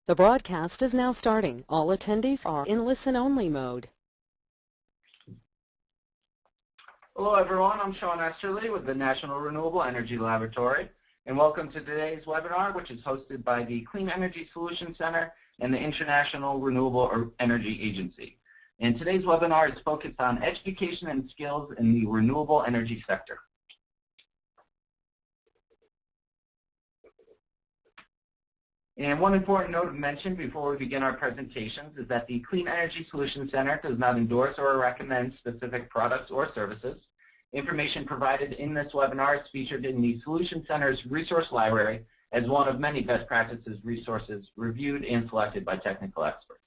The broadcast is now starting. All attendees are in listen-only mode. Hello everyone, I'm Sean Esterly with the National Renewable Energy Laboratory, and welcome to today's webinar, which is hosted by the Clean Energy Solutions Center and the International Renewable Energy Agency. And today's webinar is focused on education and skills in the renewable energy sector. And one important note of mention before we begin our presentations is that the Clean Energy Solutions Center does not endorse or recommend specific products or services. Information provided in this webinar is featured in the Solutions Center's resource library as one of many best practices resources reviewed and selected by technical experts.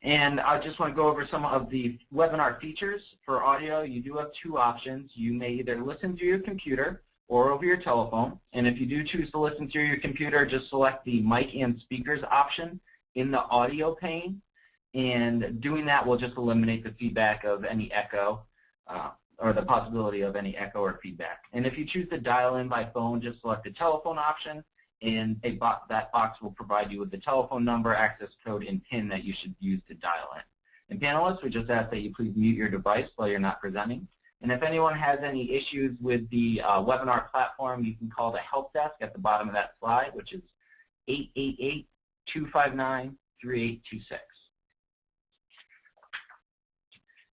And I just want to go over some of the webinar features. For audio, you do have two options. You may either listen through your computer or over your telephone. And if you do choose to listen through your computer, just select the mic and speakers option in the audio pane. And doing that will just eliminate the feedback of any echo or the possibility of any echo or feedback. And if you choose to dial in by phone, just select the telephone option, and that box will provide you with the telephone number, access code, and PIN that you should use to dial in. And panelists, we just ask that you please mute your device while you're not presenting. And if anyone has any issues with the webinar platform, you can call the help desk at the bottom of that slide, which is 888-259-3826.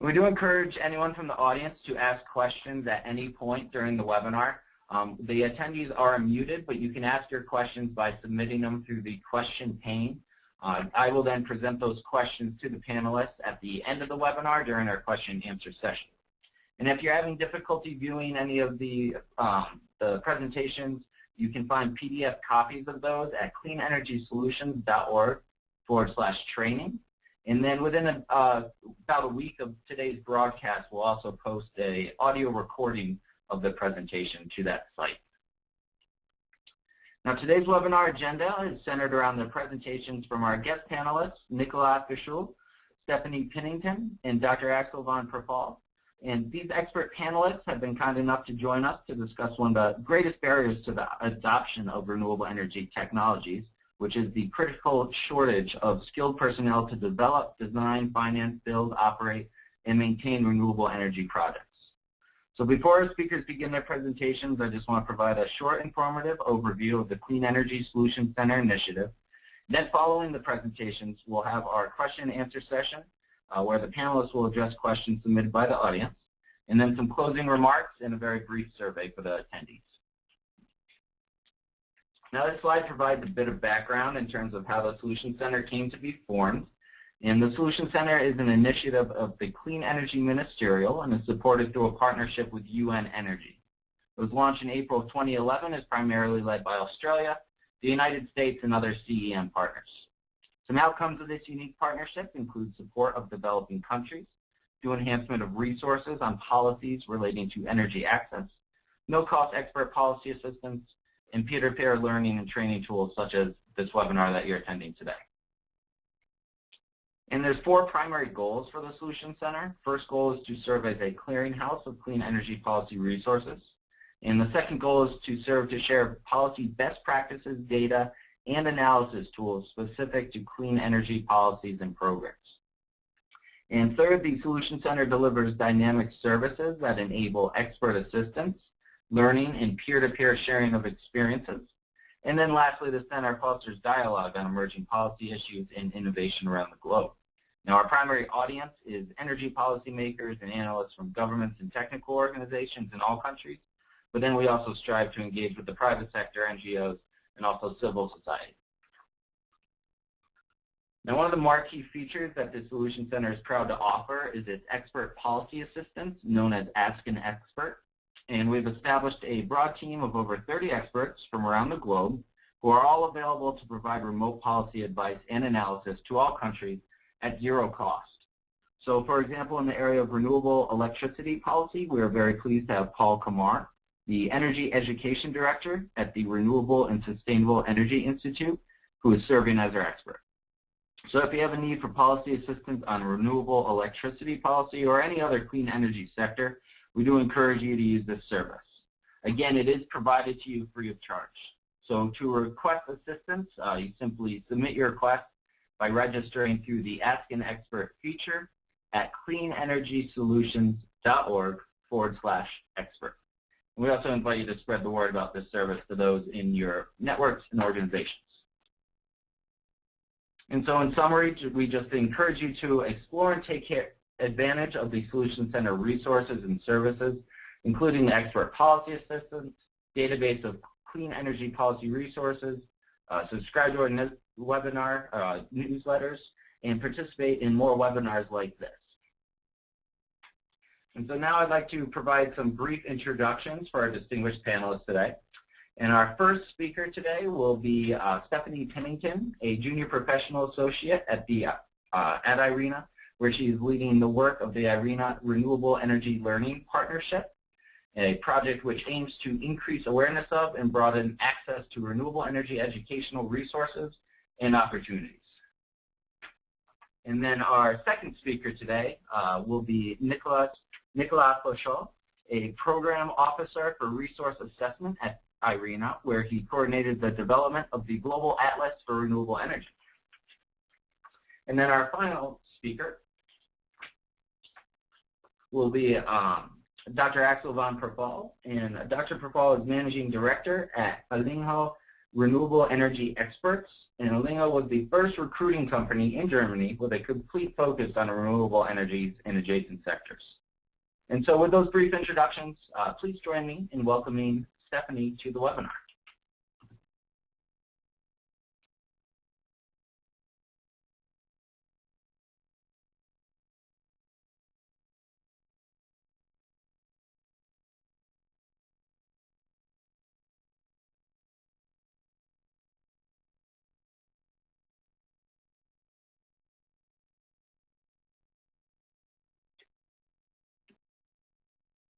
We do encourage anyone from the audience to ask questions at any point during the webinar. The attendees are muted, but you can ask your questions by submitting them through the question pane. I will then present those questions to the panelists at the end of the webinar during our question and answer session. And if you're having difficulty viewing any of the presentations, you can find PDF copies of those at cleanenergysolutions.org/training. And then within about a week of today's broadcast, we'll also post an audio recording of the presentation to that site. Now today's webinar agenda is centered around the presentations from our guest panelists, Nicolas Fischel, Stephanie Pennington, and Dr. Axel von Perfall. And these expert panelists have been kind enough to join us to discuss one of the greatest barriers to the adoption of renewable energy technologies, which is the critical shortage of skilled personnel to develop, design, finance, build, operate, and maintain renewable energy projects. So before our speakers begin their presentations, I just want to provide a short informative overview of the Clean Energy Solutions Center initiative. Then following the presentations, we'll have our question and answer session, where the panelists will address questions submitted by the audience, and then some closing remarks and a very brief survey for the attendees. Now this slide provides a bit of background in terms of how the Solutions Center came to be formed. And the Solutions Center is an initiative of the Clean Energy Ministerial and is supported through a partnership with UN Energy. It was launched in April of 2011, is primarily led by Australia, the United States, and other CEM partners. Some outcomes of this unique partnership include support of developing countries, through enhancement of resources on policies relating to energy access, no-cost expert policy assistance, and peer-to-peer learning and training tools such as this webinar that you're attending today. And there's four primary goals for the Solutions Center. First goal is to serve as a clearinghouse of clean energy policy resources. And the second goal is to serve to share policy best practices, data, and analysis tools specific to clean energy policies and programs. And third, the Solutions Center delivers dynamic services that enable expert assistance, learning, and peer-to-peer sharing of experiences. And then lastly, the center fosters dialogue on emerging policy issues and innovation around the globe. Now our primary audience is energy policymakers and analysts from governments and technical organizations in all countries, but then we also strive to engage with the private sector, NGOs, and also civil society. Now one of the marquee features that the Solutions Center is proud to offer is its expert policy assistance, known as Ask an Expert. And we've established a broad team of over 30 experts from around the globe who are all available to provide remote policy advice and analysis to all countries at zero cost. So for example, in the area of renewable electricity policy, we are very pleased to have Paul Kamar, the Energy Education Director at the Renewable and Sustainable Energy Institute, who is serving as our expert. So if you have a need for policy assistance on renewable electricity policy or any other clean energy sector, we do encourage you to use this service. Again, it is provided to you free of charge. So to request assistance, you simply submit your request by registering through the Ask an Expert feature at cleanenergysolutions.org/expert. We also invite you to spread the word about this service to those in your networks and organizations. And so in summary, we just encourage you to explore and take advantage of the Solution Center resources and services, including the expert policy assistance, database of clean energy policy resources, subscribe to our webinar newsletters, and participate in more webinars like this. And so now I'd like to provide some brief introductions for our distinguished panelists today. And our first speaker today will be Stephanie Pennington, a junior professional associate at IRENA, where she is leading the work of the IRENA Renewable Energy Learning Partnership, a project which aims to increase awareness of and broaden access to renewable energy educational resources and opportunities. And then our second speaker today will be Nicolas Fauchot, a program officer for resource assessment at IRENA, where he coordinated the development of the Global Atlas for Renewable Energy. And then our final speaker will be Dr. Axel van Perval, and Dr. Perval is Managing Director at IRENA Renewable Energy Experts, and IRENA was the first recruiting company in Germany with a complete focus on renewable energies in adjacent sectors. And so with those brief introductions, please join me in welcoming Stephanie to the webinar.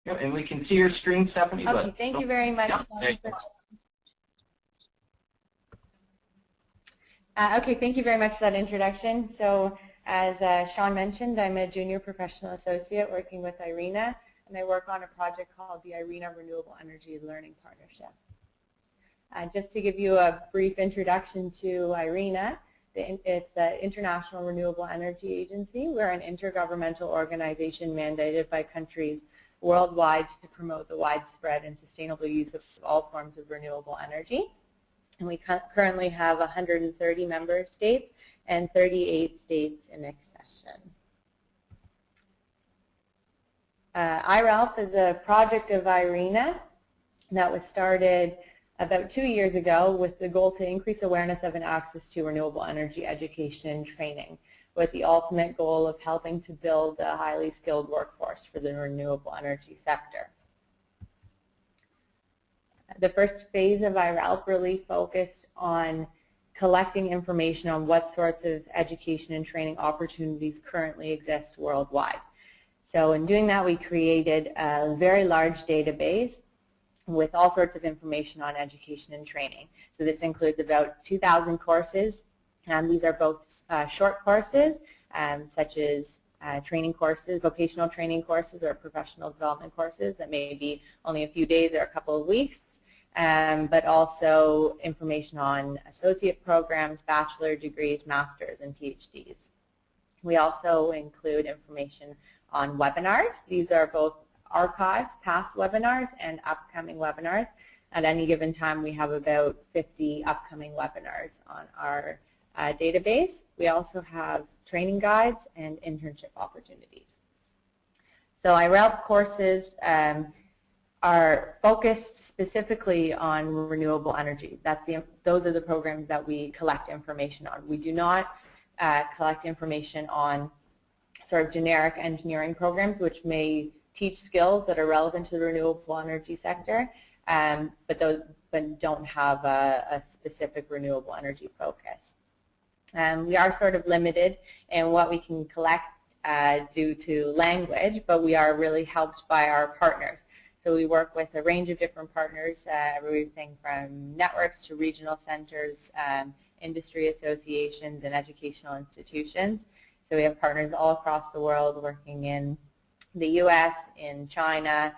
Yep, and we can see your screen, Stephanie. Okay, but thank you very much. Yep. Okay, thank you very much for that introduction. So as Sean mentioned, I'm a junior professional associate working with IRENA, and I work on a project called the IRENA Renewable Energy Learning Partnership. Just to give you a brief introduction to IRENA, it's the International Renewable Energy Agency. We're an intergovernmental organization mandated by countries worldwide to promote the widespread and sustainable use of all forms of renewable energy. And we currently have 130 member states and 38 states in accession. IRELP is a project of IRENA that was started about 2 years ago with the goal to increase awareness of and access to renewable energy education and training, with the ultimate goal of helping to build a highly skilled workforce for the renewable energy sector. The first phase of IRELP really focused on collecting information on what sorts of education and training opportunities currently exist worldwide. So in doing that, we created a very large database with all sorts of information on education and training. So this includes about 2,000 courses. These are both short courses, such as training courses, vocational training courses, or professional development courses that may be only a few days or a couple of weeks, but also information on associate programs, bachelor degrees, masters, and PhDs. We also include information on webinars. These are both archived past webinars and upcoming webinars. At any given time, we have about 50 upcoming webinars on our database. We also have training guides and internship opportunities. So IRELP courses are focused specifically on renewable energy. Those are the programs that we collect information on. We do not collect information on sort of generic engineering programs, which may teach skills that are relevant to the renewable energy sector, but don't have a specific renewable energy focus. We are sort of limited in what we can collect due to language, but we are really helped by our partners. So we work with a range of different partners, everything from networks to regional centers, industry associations, and educational institutions. So we have partners all across the world working in the US, in China,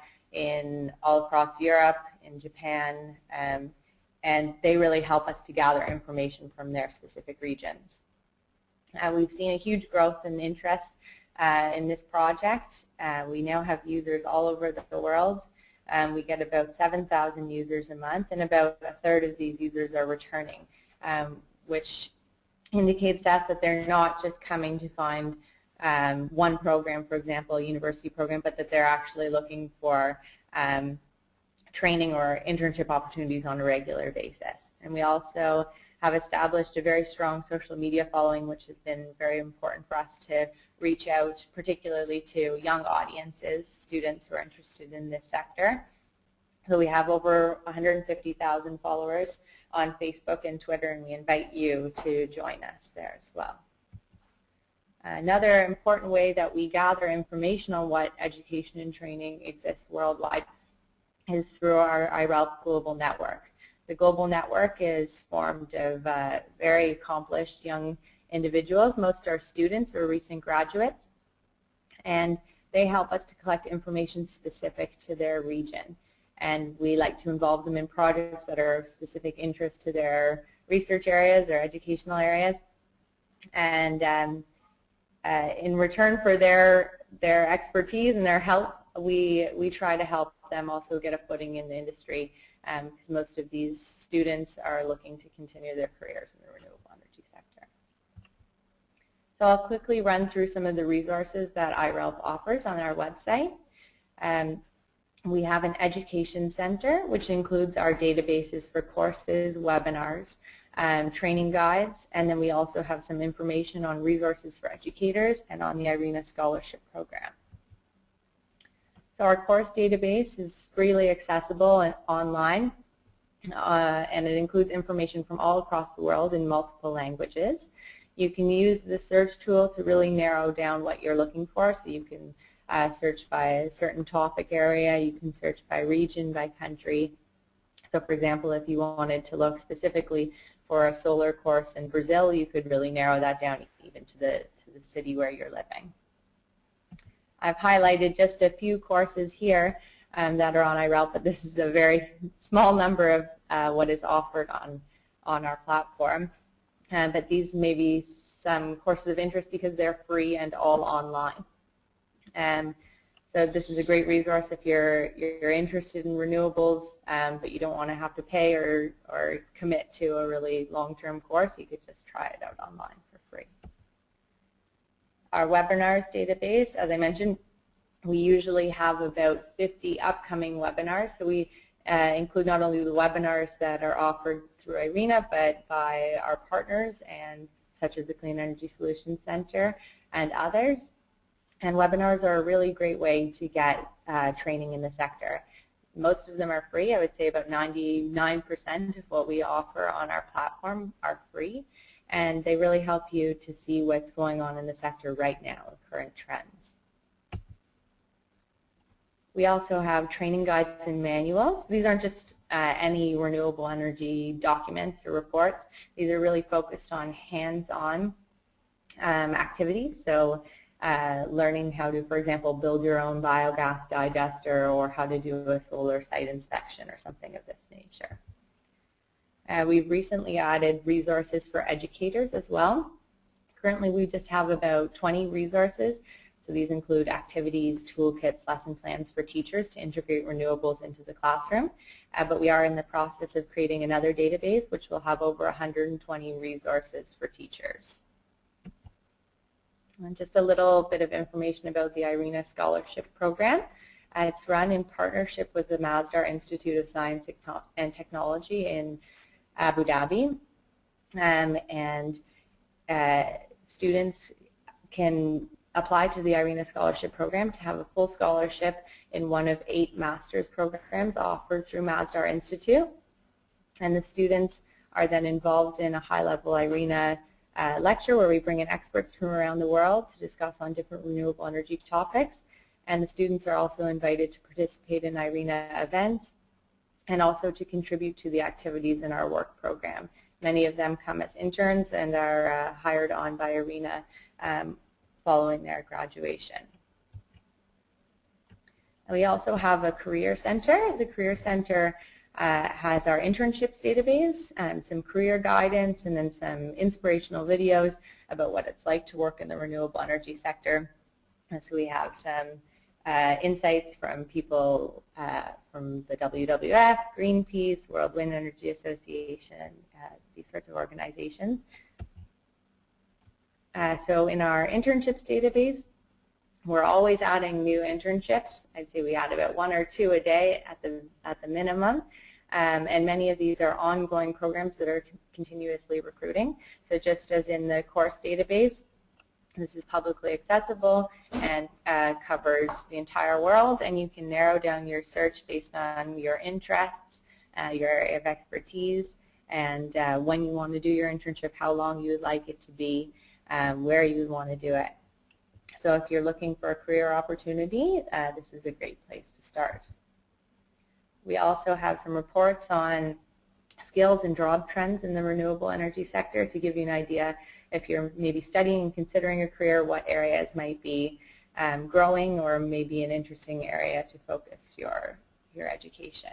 all across Europe, in Japan, and they really help us to gather information from their specific regions. We've seen a huge growth in interest in this project. We now have users all over the world. We get about 7,000 users a month, and about a third of these users are returning, which indicates to us that they're not just coming to find one program, for example, a university program, but that they're actually looking for training or internship opportunities on a regular basis. And we also have established a very strong social media following, which has been very important for us to reach out, particularly to young audiences, students who are interested in this sector. So we have over 150,000 followers on Facebook and Twitter, and we invite you to join us there as well. Another important way that we gather information on what education and training exists worldwide is through our IRELP Global Network. The Global Network is formed of very accomplished young individuals. Most are students or recent graduates, and they help us to collect information specific to their region. And we like to involve them in projects that are of specific interest to their research areas or educational areas. And in return for their expertise and their help, we try to help them also get a footing in the industry, because most of these students are looking to continue their careers in the renewable energy sector. So I'll quickly run through some of the resources that IRELP offers on our website. We have an education center, which includes our databases for courses, webinars, training guides, and then we also have some information on resources for educators and on the IRENA scholarship program. So our course database is freely accessible and online, and it includes information from all across the world in multiple languages. You can use the search tool to really narrow down what you're looking for, so you can search by a certain topic area, you can search by region, by country. So for example, if you wanted to look specifically for a solar course in Brazil, you could really narrow that down even to the city where you're living. I've highlighted just a few courses here that are on IRELP, but this is a very small number of what is offered on our platform. But these may be some courses of interest because they're free and all online. So this is a great resource if you're interested in renewables, but you don't want to have to pay or commit to a really long-term course. You could just try it out online for free. Our webinars database, as I mentioned, we usually have about 50 upcoming webinars. So we include not only the webinars that are offered through IRENA, but by our partners, and such as the Clean Energy Solutions Center and others. And webinars are a really great way to get training in the sector. Most of them are free. I would say about 99% of what we offer on our platform are free, and they really help you to see what's going on in the sector right now, current trends. We also have training guides and manuals. These aren't just any renewable energy documents or reports. These are really focused on hands-on activities. So learning how to, for example, build your own biogas digester, or how to do a solar site inspection or something of this nature. We've recently added resources for educators as well. Currently we just have about 20 resources. So these include activities, toolkits, lesson plans for teachers to integrate renewables into the classroom. But we are in the process of creating another database which will have over 120 resources for teachers. And just a little bit of information about the IRENA Scholarship Program. It's run in partnership with the Masdar Institute of Science and Technology in Abu Dhabi. Students can apply to the IRENA Scholarship Program to have a full scholarship in one of 8 master's programs offered through Masdar Institute. And the students are then involved in a high-level IRENA lecture where we bring in experts from around the world to discuss on different renewable energy topics. And the students are also invited to participate in IRENA events and also to contribute to the activities in our work program. Many of them come as interns and are hired on by IRENA following their graduation. And we also have a career center. The career center has our internships database, some career guidance, and then some inspirational videos about what it's like to work in the renewable energy sector. And so we have some insights from people from the WWF, Greenpeace, World Wind Energy Association, these sorts of organizations. So in our internships database, we're always adding new internships. I'd say we add about 1 or 2 a day at the minimum. And many of these are ongoing programs that are continuously recruiting. So just as in the course database, this is publicly accessible and covers the entire world, and you can narrow down your search based on your interests, your area of expertise, and when you want to do your internship, how long you would like it to be, where you would want to do it. So if you're looking for a career opportunity, this is a great place to start. We also have some reports on skills and job trends in the renewable energy sector to give you an idea if you're maybe studying and considering a career, what areas might be growing or maybe an interesting area to focus your education.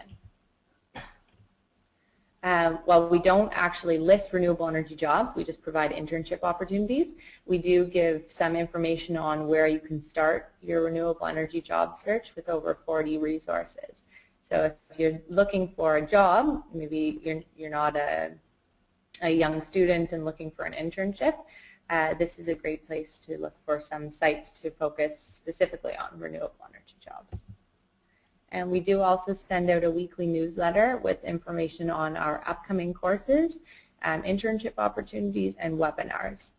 While we don't actually list renewable energy jobs, we just provide internship opportunities. We do give some information on where you can start your renewable energy job search with over 40 resources. So if you're looking for a job, maybe you're not a young student and looking for an internship, this is a great place to look for some sites to focus specifically on renewable energy jobs. And we do also send out a weekly newsletter with information on our upcoming courses, internship opportunities, and webinars.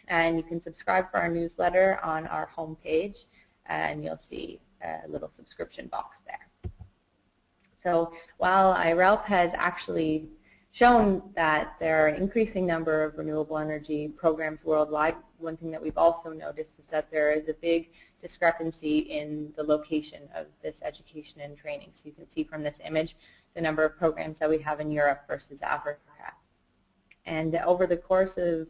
And you can subscribe for our newsletter on our homepage, and you'll see a little subscription box there. So while IRELP has actually shown that there are an increasing number of renewable energy programs worldwide, one thing that we've also noticed is that there is a big discrepancy in the location of this education and training. So you can see from this image the number of programs that we have in Europe versus Africa. And over the course of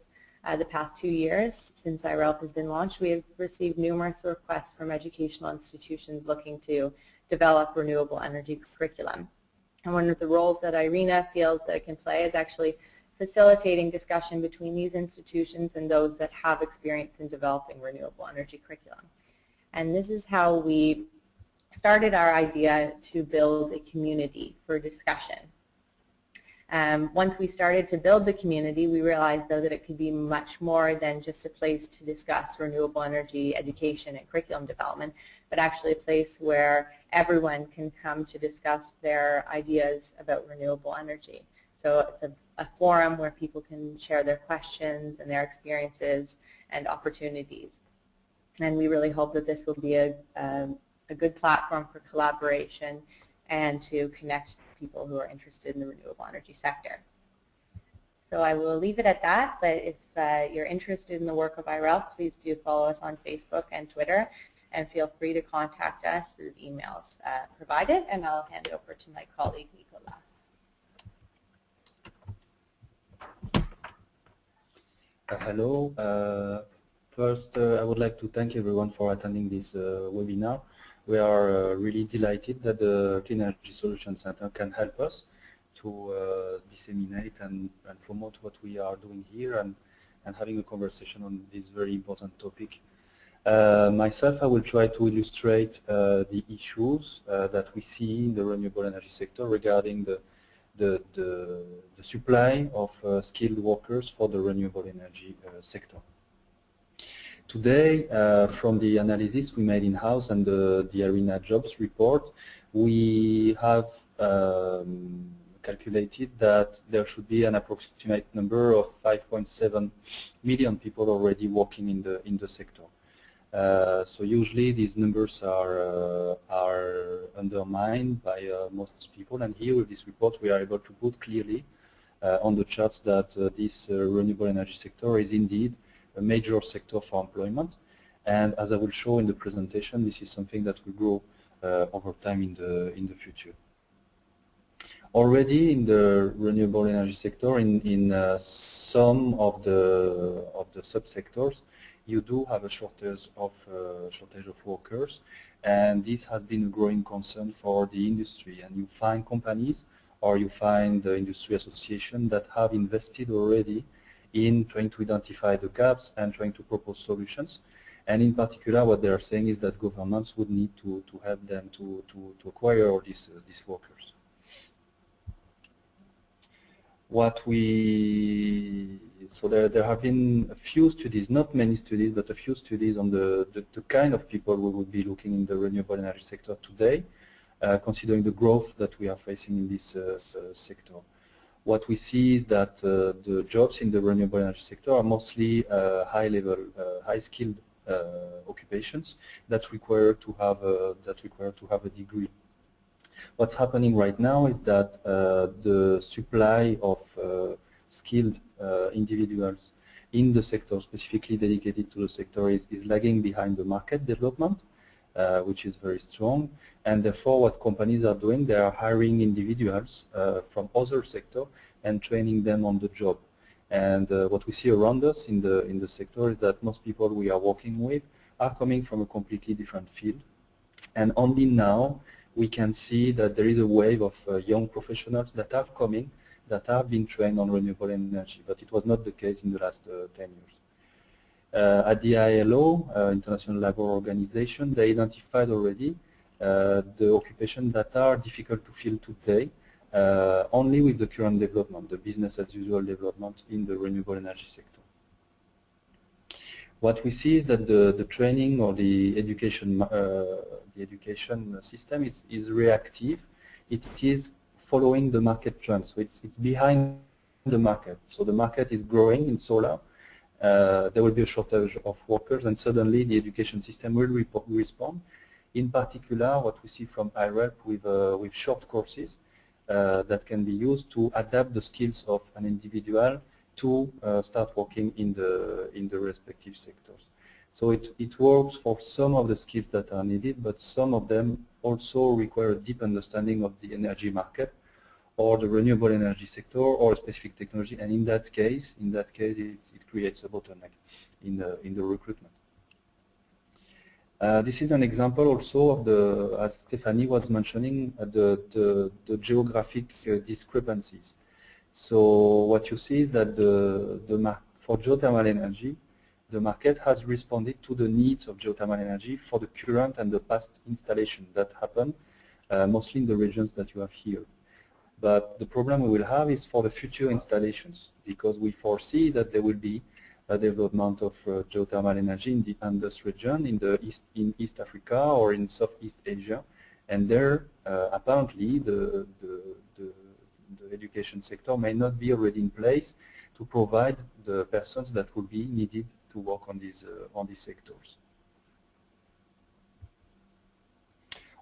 the past 2 years, since IRELP has been launched, we have received numerous requests from educational institutions looking to develop renewable energy curriculum. And one of the roles that IRENA feels that it can play is actually facilitating discussion between these institutions and those that have experience in developing renewable energy curriculum. And this is how we started our idea to build a community for discussion. Once we started to build the community, we realized, though, that it could be much more than just a place to discuss renewable energy education and curriculum development, but actually a place where everyone can come to discuss their ideas about renewable energy. So it's a forum where people can share their questions and their experiences and opportunities. And we really hope that this will be a good platform for collaboration and to connect people who are interested in the renewable energy sector. So I will leave it at that, but if you're interested in the work of IRELP, please do follow us on Facebook and Twitter, and feel free to contact us through the emails provided, and I'll hand over to my colleague, Nicola. Hello. First, I would like to thank everyone for attending this webinar. We are really delighted that the Clean Energy Solutions Center can help us to disseminate and promote what we are doing here and having a conversation on this very important topic. Myself, I will try to illustrate the issues that we see in the renewable energy sector regarding the supply of skilled workers for the renewable energy sector. Today, from the analysis we made in-house and the IRENA jobs report, we have calculated that there should be an approximate number of 5.7 million people already working in the sector. So usually these numbers are undermined by most people, and here with this report we are able to put clearly on the charts that this renewable energy sector is indeed a major sector for employment, and as I will show in the presentation, this is something that will grow over time in the future. Already in the renewable energy sector, in some of the subsectors, you do have a shortage of workers, and this has been a growing concern for the industry. And you find companies or you find industry associations that have invested already in trying to identify the gaps and trying to propose solutions. And in particular, what they are saying is that governments would need to help them to acquire all these workers. So there have been a few studies, not many studies, but a few studies on the kind of people we would be looking in the renewable energy sector today, considering the growth that we are facing in this sector. What we see is that the jobs in the renewable energy sector are mostly high-level, high-skilled occupations that require to have a degree. What's happening right now is that the supply of skilled individuals in the sector, specifically dedicated to the sector, is lagging behind the market development, which is very strong. And therefore, what companies are doing, they are hiring individuals from other sectors and training them on the job. And what we see around us in the sector is that most people we are working with are coming from a completely different field. And only now we can see that there is a wave of young professionals that are coming, that have been trained on renewable energy, but it was not the case in the last 10 years. At the ILO, International Labour Organization, they identified already the occupations that are difficult to fill today, only with the current development, the business as usual development in the renewable energy sector. What we see is that the training or the education system is reactive. It is following the market trend, so it's behind the market. So the market is growing in solar. There will be a shortage of workers, and suddenly the education system will respond. In particular, what we see from IREP with short courses that can be used to adapt the skills of an individual to start working in the respective sectors. So it works for some of the skills that are needed, but some of them also require a deep understanding of the energy market or the renewable energy sector or a specific technology, and in that case it creates a bottleneck in the recruitment. This is an example also of the, as Stephanie was mentioning, the geographic discrepancies. So what you see is that for geothermal energy, the market has responded to the needs of geothermal energy for the current and the past installation that happened, mostly in the regions that you have here. But the problem we will have is for the future installations, because we foresee that there will be a development of geothermal energy in the Andes region, in East Africa or in Southeast Asia, and there apparently the education sector may not be already in place to provide the persons that will be needed to work on these sectors.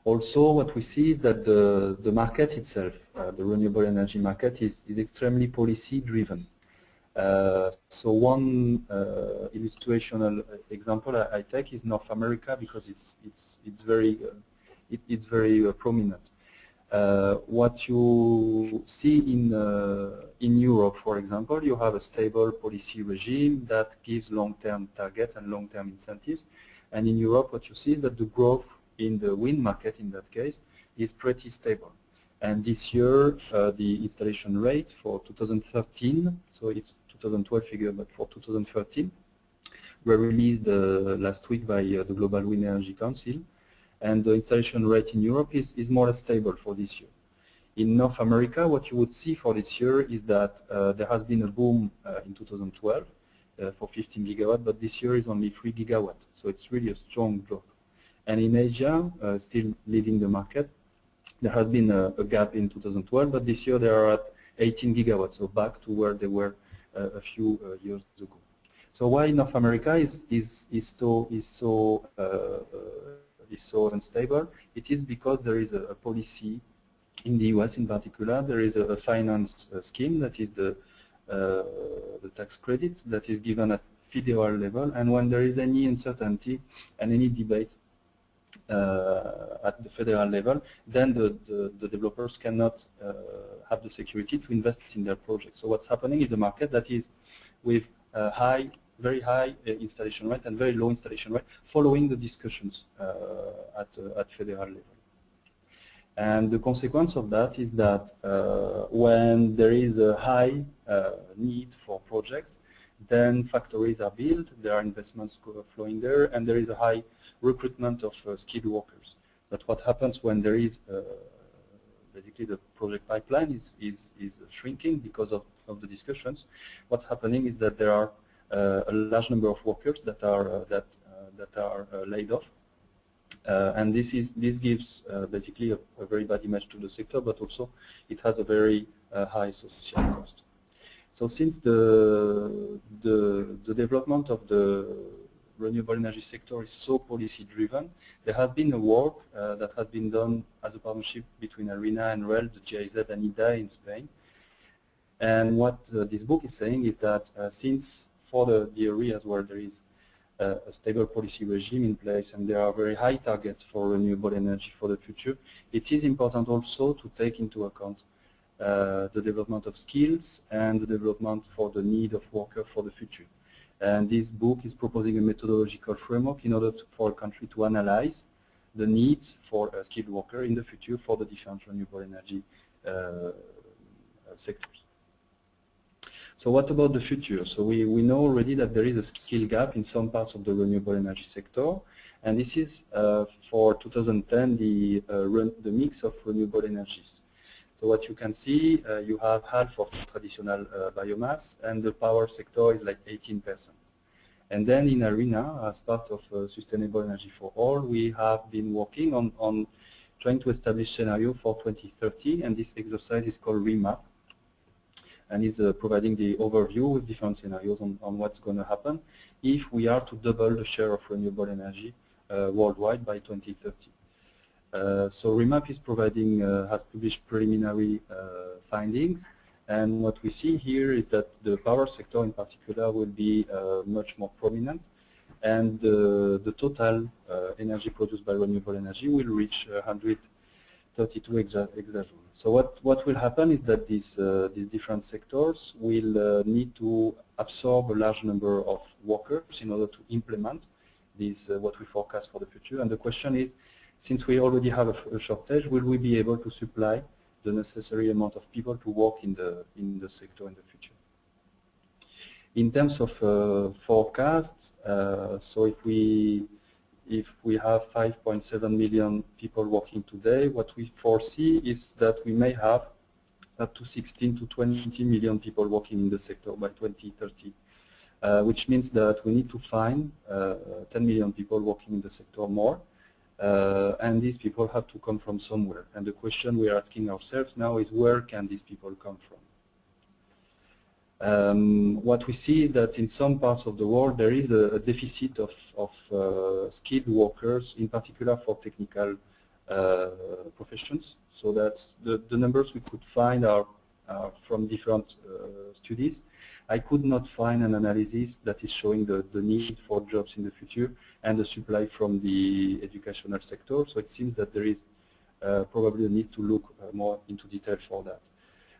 Also, what we see is that the market itself, the renewable energy market, is extremely policy driven. So one illustrational example I take is North America, because it's very prominent. What you see in Europe, for example, you have a stable policy regime that gives long-term targets and long-term incentives. And in Europe, what you see is that the growth in the wind market, in that case, is pretty stable. And this year, the installation rate for 2013, so it's 2012 figure, but for 2013, were released last week by the Global Wind Energy Council. And the installation rate in Europe is more or less stable for this year. In North America, what you would see for this year is that there has been a boom in 2012 for 15 gigawatt, but this year is only 3 gigawatt. So it's really a strong drop. And in Asia, still leading the market, there has been a gap in 2012, but this year they are at 18 gigawatts, so back to where they were a few years ago. So why North America is so unstable? It is because there is a policy in the US in particular. There is a finance scheme that is the tax credit that is given at federal level, and when there is any uncertainty and any debate at the federal level, then the developers cannot have the security to invest in their projects. So what's happening is a market that is with very high installation rate and very low installation rate, following the discussions at federal level. And the consequence of that is that when there is a high need for projects, then factories are built, there are investments flowing there, and there is a high recruitment of skilled workers. But what happens when there is basically the project pipeline is shrinking because of the discussions. What's happening is that there are a large number of workers that are laid off, and this gives basically a very bad image to the sector, but also it has a very high social cost. So since the development of the renewable energy sector is so policy driven, there has been a work that has been done as a partnership between IRENA and REL, the GIZ and IDA in Spain. And what this book is saying is that since for the areas where there is a stable policy regime in place and there are very high targets for renewable energy for the future, it is important also to take into account the development of skills and the development for the need of workers for the future. And this book is proposing a methodological framework in order for a country to analyze the needs for a skilled worker in the future for the different renewable energy sectors. So what about the future? So we know already that there is a skill gap in some parts of the renewable energy sector, and this is for 2010 the mix of renewable energies. So what you can see, you have half of traditional biomass, and the power sector is like 18%. And then in IRENA, as part of Sustainable Energy for All, we have been working on trying to establish scenario for 2030, and this exercise is called REMAP, and is providing the overview with different scenarios on what's going to happen if we are to double the share of renewable energy worldwide by 2030. So REMAP is providing, has published preliminary findings, and what we see here is that the power sector in particular will be much more prominent, and the total energy produced by renewable energy will reach 132 exajoules. So what will happen is that these different sectors will need to absorb a large number of workers in order to implement these what we forecast for the future. And the question is, since we already have a shortage, will we be able to supply the necessary amount of people to work in the sector in the future? In terms of forecasts, so if we have 5.7 million people working today, what we foresee is that we may have up to 16 to 20 million people working in the sector by 2030, which means that we need to find 10 million people working in the sector more. And these people have to come from somewhere. And the question we are asking ourselves now is, where can these people come from? What we see is that in some parts of the world there is a deficit of skilled workers, in particular for technical professions. So that's the numbers we could find are from different studies. I could not find an analysis that is showing the need for jobs in the future and the supply from the educational sector. So it seems that there is probably a need to look more into detail for that.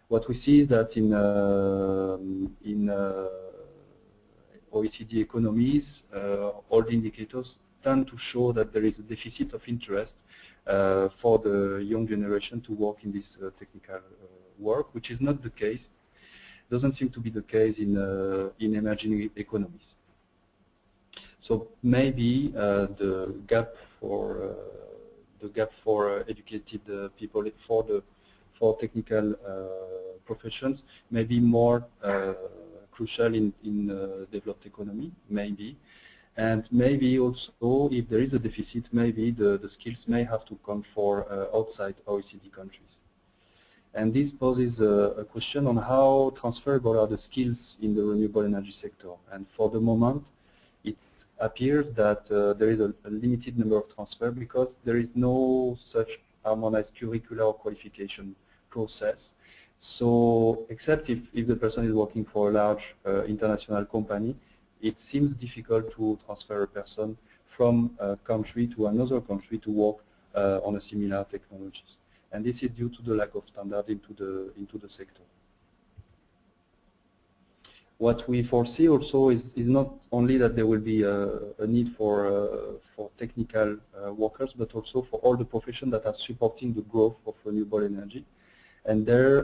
What we see is that in OECD economies, all the indicators tend to show that there is a deficit of interest for the young generation to work in this technical work, which is not the case. Doesn't seem to be the case in emerging economies. So maybe the gap for educated people for technical professions may be more crucial in developed economy, maybe. And maybe also, if there is a deficit, maybe the skills may have to come for outside OECD countries. And this poses a question on how transferable are the skills in the renewable energy sector. And for the moment, it appears that there is a limited number of transfer because there is no such harmonized curricular or qualification process. So except if the person is working for a large international company, it seems difficult to transfer a person from a country to another country to work on a similar technologies. And this is due to the lack of standard into the sector. What we foresee also is not only that there will be a need for technical workers, but also for all the professions that are supporting the growth of renewable energy. And there,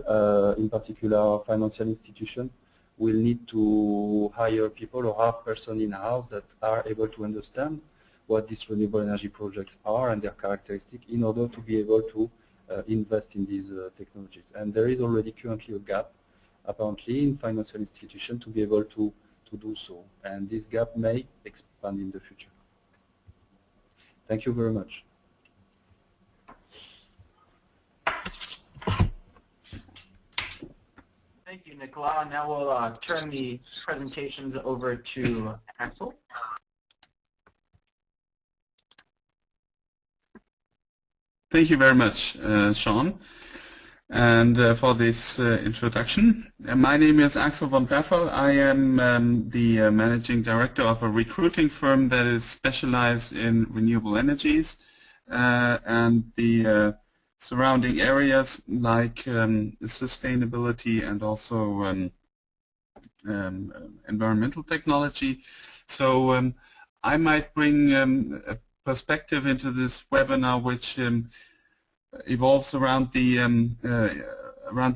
in particular, financial institutions will need to hire people or have persons in-house that are able to understand what these renewable energy projects are and their characteristics in order to be able to invest in these technologies. And there is already currently a gap, apparently, in financial institutions to be able to do so. And this gap may expand in the future. Thank you very much. Thank you, Nicolas. Now we'll turn the presentations over to Axel. Thank you very much, Sean, and for this introduction. My name is Axel von Perfel. I am the managing director of a recruiting firm that is specialized in renewable energies and the surrounding areas like sustainability and also environmental technology. So I might bring a perspective into this webinar which evolves around the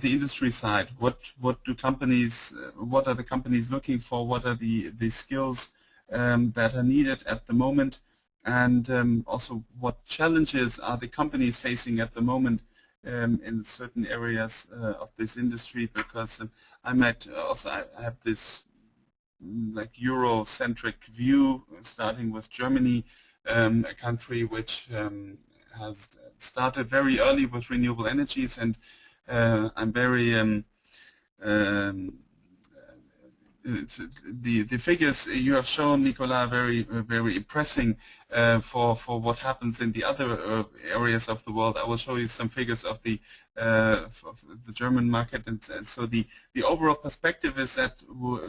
industry side. What do companies? What are the companies looking for? What are the skills that are needed at the moment? And also, what challenges are the companies facing at the moment in certain areas of this industry? Because I might also I have this like Euro-centric view, starting with Germany, a country which has started very early with renewable energies, and I'm very the figures you have shown, Nicolas, are very impressive for what happens in the other areas of the world. I will show you some figures of the German market, and so the overall perspective is that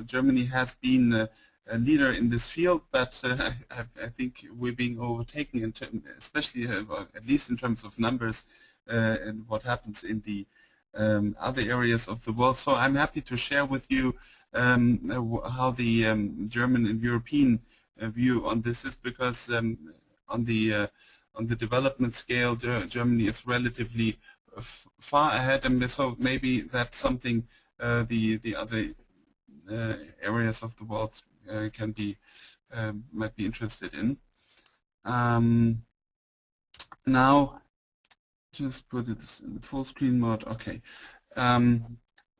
Germany has been a leader in this field, but I think we're being overtaken, especially at least in terms of numbers, and what happens in the other areas of the world. So I'm happy to share with you how the German and European view on this is, because on the development scale, Germany is relatively far ahead, and so maybe that's something the other areas of the world can be might be interested in. Now, just put it in the full screen mode. Okay.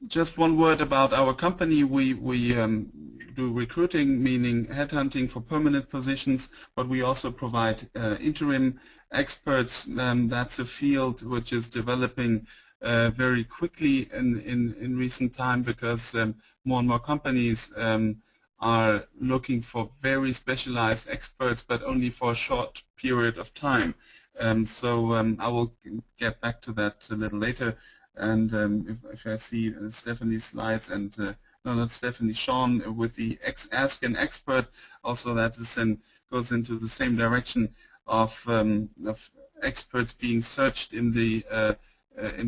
Just one word about our company. We do recruiting, meaning headhunting for permanent positions, but we also provide interim experts. That's a field which is developing very quickly in recent time, because more and more companies are looking for very specialized experts, but only for a short period of time. So I will get back to that a little later. And if I see Stephanie's slides, and no, not Stephanie, Sean with the Ask an Expert, also that is goes into the same direction of experts being searched in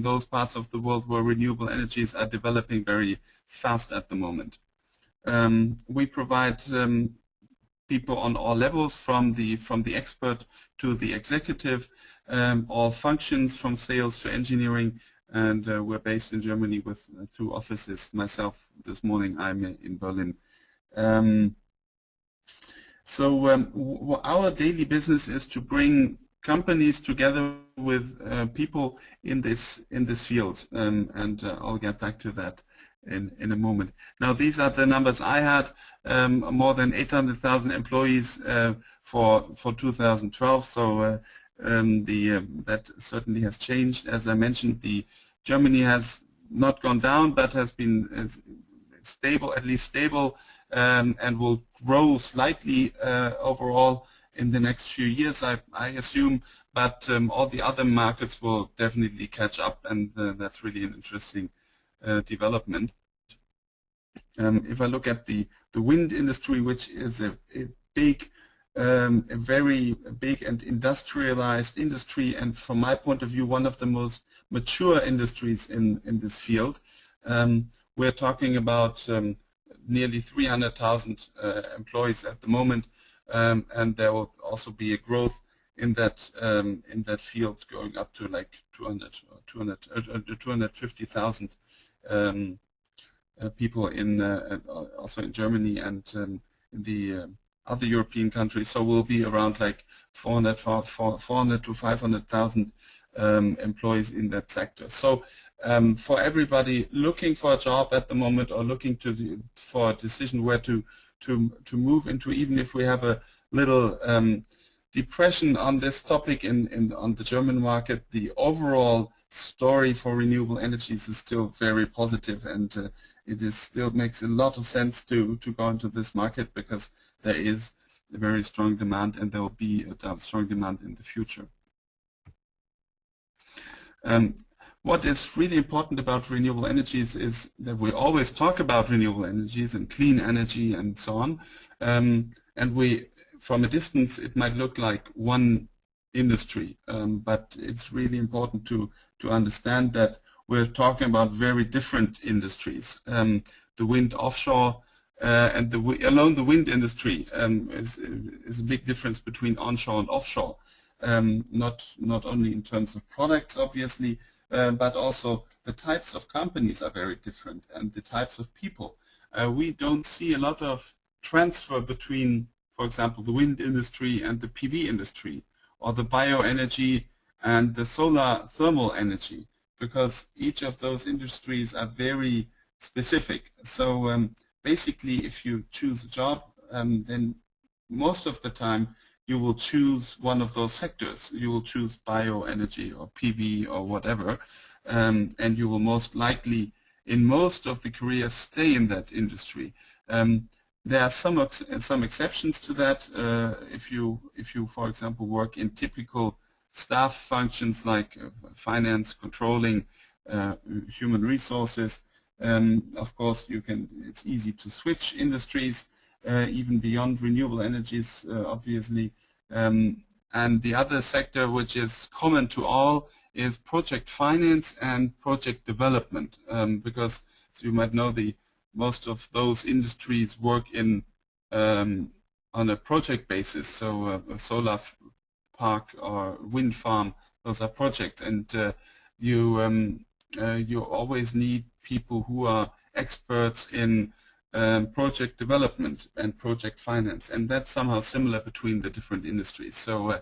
those parts of the world where renewable energies are developing very fast at the moment. We provide people on all levels, from the expert to the executive, all functions from sales to engineering, and we're based in Germany with 2 offices. Myself, this morning, I'm in Berlin. So our daily business is to bring companies together with people in this field, and I'll get back to that in a moment. Now, these are the numbers I had. More than 800,000 employees for 2012. So that certainly has changed. As I mentioned, Germany has not gone down, but has been stable, at least stable, and will grow slightly overall in the next few years, I assume. But all the other markets will definitely catch up, and that's really an interesting development. If I look at the wind industry, which is a big, a very big and industrialized industry, and from my point of view, one of the most mature industries in this field, we're talking about nearly 300,000 employees at the moment, and there will also be a growth in that field going up to like 250,000 people also in Germany and in the other European countries. So we'll be around like 400 to 500,000 employees in that sector. So for everybody looking for a job at the moment or looking for a decision where to move into, even if we have a little depression on this topic on the German market, the overall story for renewable energies is still very positive, and it still makes a lot of sense to go into this market because there is a very strong demand, and there will be a strong demand in the future. What is really important about renewable energies is that we always talk about renewable energies and clean energy and so on, and from a distance it might look like one industry, but it's really important to understand that we're talking about very different industries. The wind offshore and alone the wind industry is a big difference between onshore and offshore. Not only in terms of products, obviously, but also the types of companies are very different, and the types of people. We don't see a lot of transfer between, for example, the wind industry and the PV industry, or the bioenergy and the solar thermal energy, because each of those industries are very specific. So basically, if you choose a job, then most of the time you will choose one of those sectors. You will choose bioenergy or PV or whatever, and you will most likely, in most of the careers, stay in that industry. There are some exceptions to that. If you, for example, work in typical staff functions like finance, controlling, human resources, of course it's easy to switch industries, even beyond renewable energies, obviously. And the other sector which is common to all is project finance and project development, because as you might know, most of those industries work on a project basis. So a solar park or wind farm, those are projects, and you always need people who are experts in project development and project finance, and that's somehow similar between the different industries. So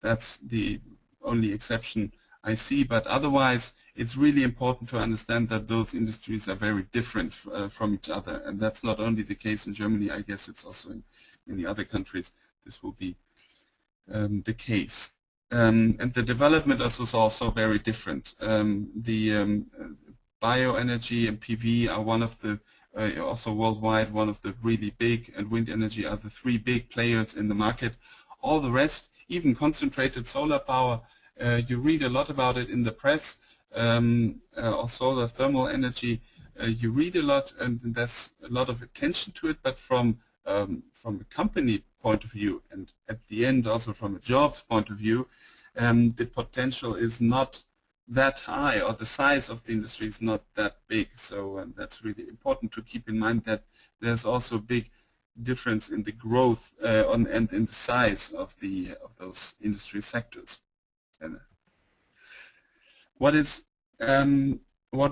that's the only exception I see, but otherwise it's really important to understand that those industries are very different from each other, and that's not only the case in Germany. I guess it's also in the other countries this will be the case. And the development is also very different. The bioenergy and PV are one of the also worldwide one of the really big, and wind energy are the three big players in the market. All the rest, even concentrated solar power, you read a lot about it in the press, or solar thermal energy, you read a lot, and there's a lot of attention to it, but from a company point of view, and at the end also from a jobs point of view, the potential is not that high, or the size of the industry is not that big. So that's really important to keep in mind, that there's also a big difference in the growth and in the size of those industry sectors. And what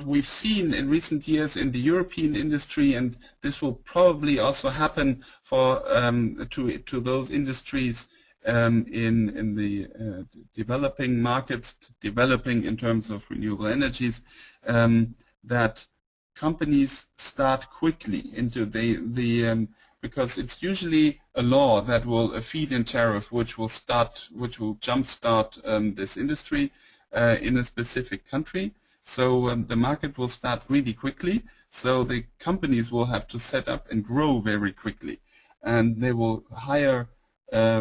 we've seen in recent years in the European industry, and this will probably also happen for to those industries in the developing markets, developing in terms of renewable energies, that companies start quickly into because it's usually a law that will, a feed-in tariff, which will jumpstart this industry in a specific country. So the market will start really quickly. So the companies will have to set up and grow very quickly, and they will hire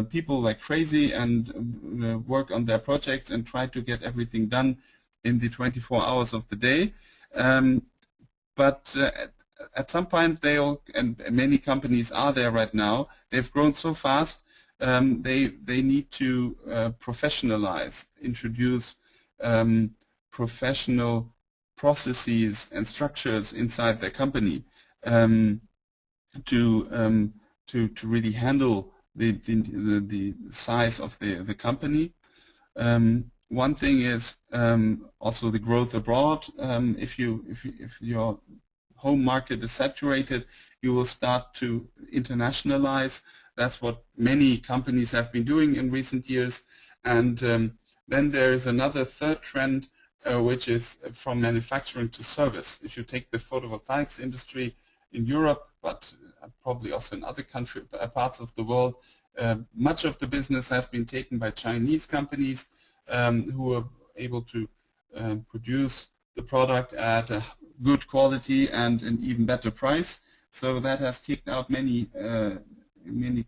people like crazy and work on their projects and try to get everything done in the 24 hours of the day. But at some point and many companies are there right now, they've grown so fast, they need to professionalize, introduce professional processes and structures inside their company. to really handle the size of the company. One thing is also the growth abroad. If your home market is saturated, you will start to internationalize. That's what many companies have been doing in recent years. And then there is another third trend, which is from manufacturing to service. If you take the photovoltaics industry in Europe, but probably also in other parts of the world, much of the business has been taken by Chinese companies who are able to produce the product at a good quality and an even better price. So that has kicked out many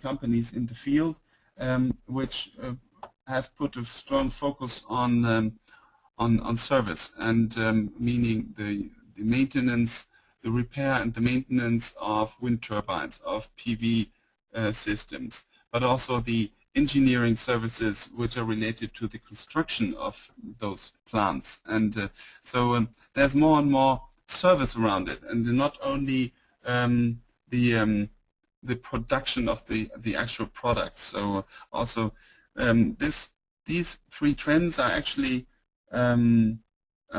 companies in the field, which has put a strong focus on service and meaning the maintenance, the repair and the maintenance of wind turbines, of PV systems, but also the engineering services which are related to the construction of those plants. And so there's more and more service around it, and not only the production of the actual products. So also these three trends are actually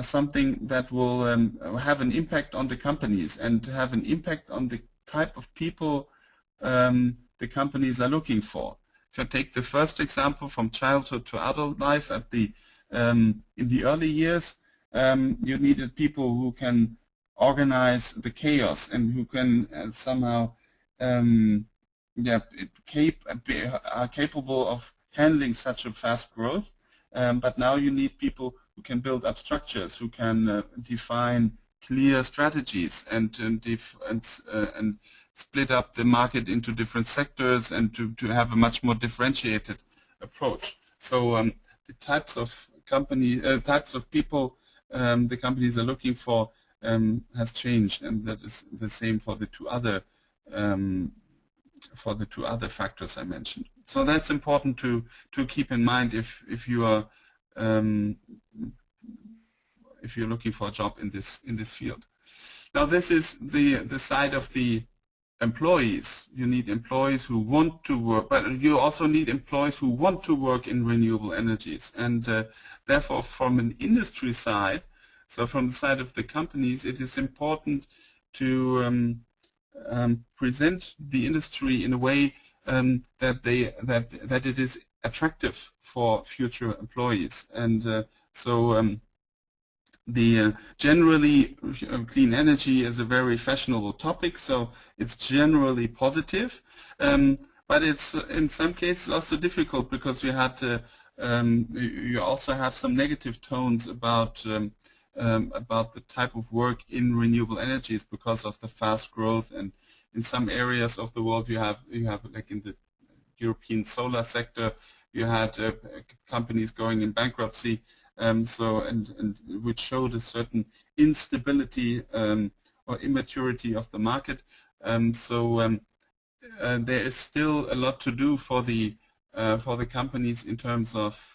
something that will have an impact on the companies and have an impact on the type of people the companies are looking for. If I take the first example from childhood to adult life, at the in the early years, you needed people who can organize the chaos and who can somehow are capable of handling such a fast growth. But now you need people who can build up structures, who can define clear strategies and split up the market into different sectors and to have a much more differentiated approach. So the types of people the companies are looking for has changed, and that is the same for the two other factors I mentioned. So that's important to keep in mind if you are if you're looking for a job in this field. Now this is the side of the employees. You need employees who want to work, but you also need employees who want to work in renewable energies. And therefore, from an industry side, so from the side of the companies, it is important to present the industry in a way that it is attractive for future employees. And generally clean energy is a very fashionable topic, so it's generally positive, but it's in some cases also difficult because you also have some negative tones about the type of work in renewable energies because of the fast growth. And in some areas of the world you have like in the European solar sector, you had companies going in bankruptcy. Which showed a certain instability or immaturity of the market. There is still a lot to do for the companies in terms of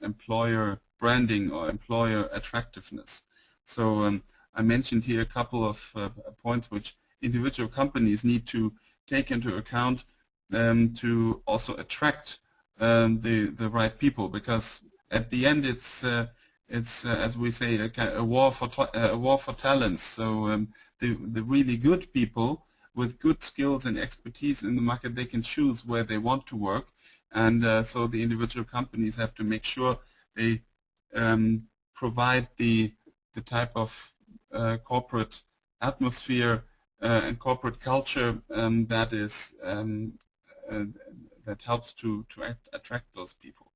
employer branding or employer attractiveness. So I mentioned here a couple of points which individual companies need to take into account to also attract the right people, because at the end, it's as we say, a war for talents. So the really good people with good skills and expertise in the market, they can choose where they want to work, and so the individual companies have to make sure they provide the type of corporate atmosphere and corporate culture that is that helps to attract those people.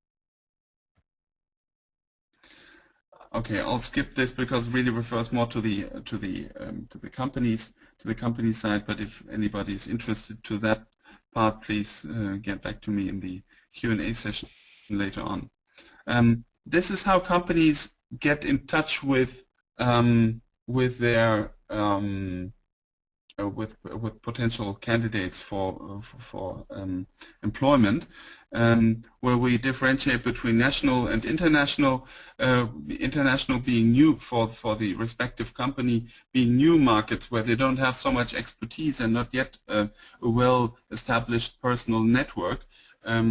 Okay, I'll skip this because it really refers more to the companies, to the company side. But if anybody is interested to that part, please get back to me in the Q&A session later on. This is how companies get in touch with their with potential candidates for employment, where we differentiate between national and international. International being new for the respective company, being new markets where they don't have so much expertise and not yet a well-established personal network.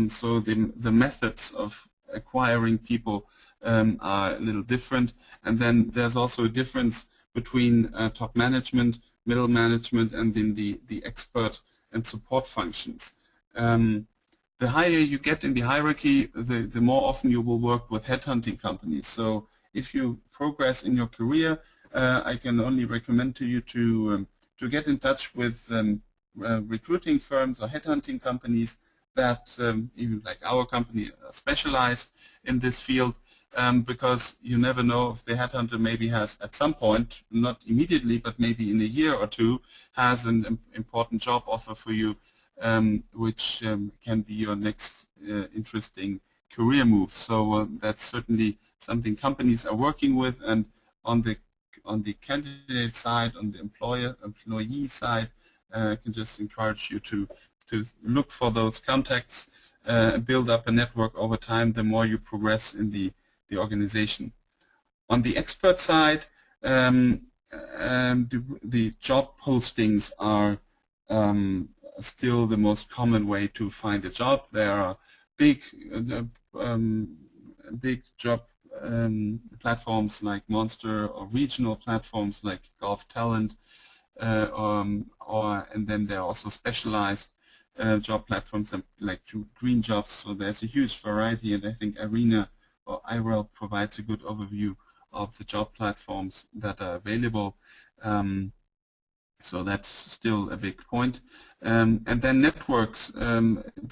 So the methods of acquiring people are a little different, and then there's also a difference between top management, middle management, and then the expert and support functions. The higher you get in the hierarchy, the more often you will work with headhunting companies. So if you progress in your career, I can only recommend to you to get in touch with recruiting firms or headhunting companies that, even like our company, are specialized in this field, because you never know if the headhunter maybe has at some point, not immediately, but maybe in a year or two, has an important job offer for you, which can be your next interesting career move. So that's certainly something companies are working with, and on the candidate side, on the employee side, I can just encourage you to look for those contacts and build up a network over time the more you progress in the organization. On the expert side, the job postings are still the most common way to find a job. There are big job platforms like Monster, or regional platforms like Golf Talent, and then there are also specialized job platforms like Green Jobs. So there's a huge variety, and I think IRENA or IREL provides a good overview of the job platforms that are available. So that's still a big point. And then networks.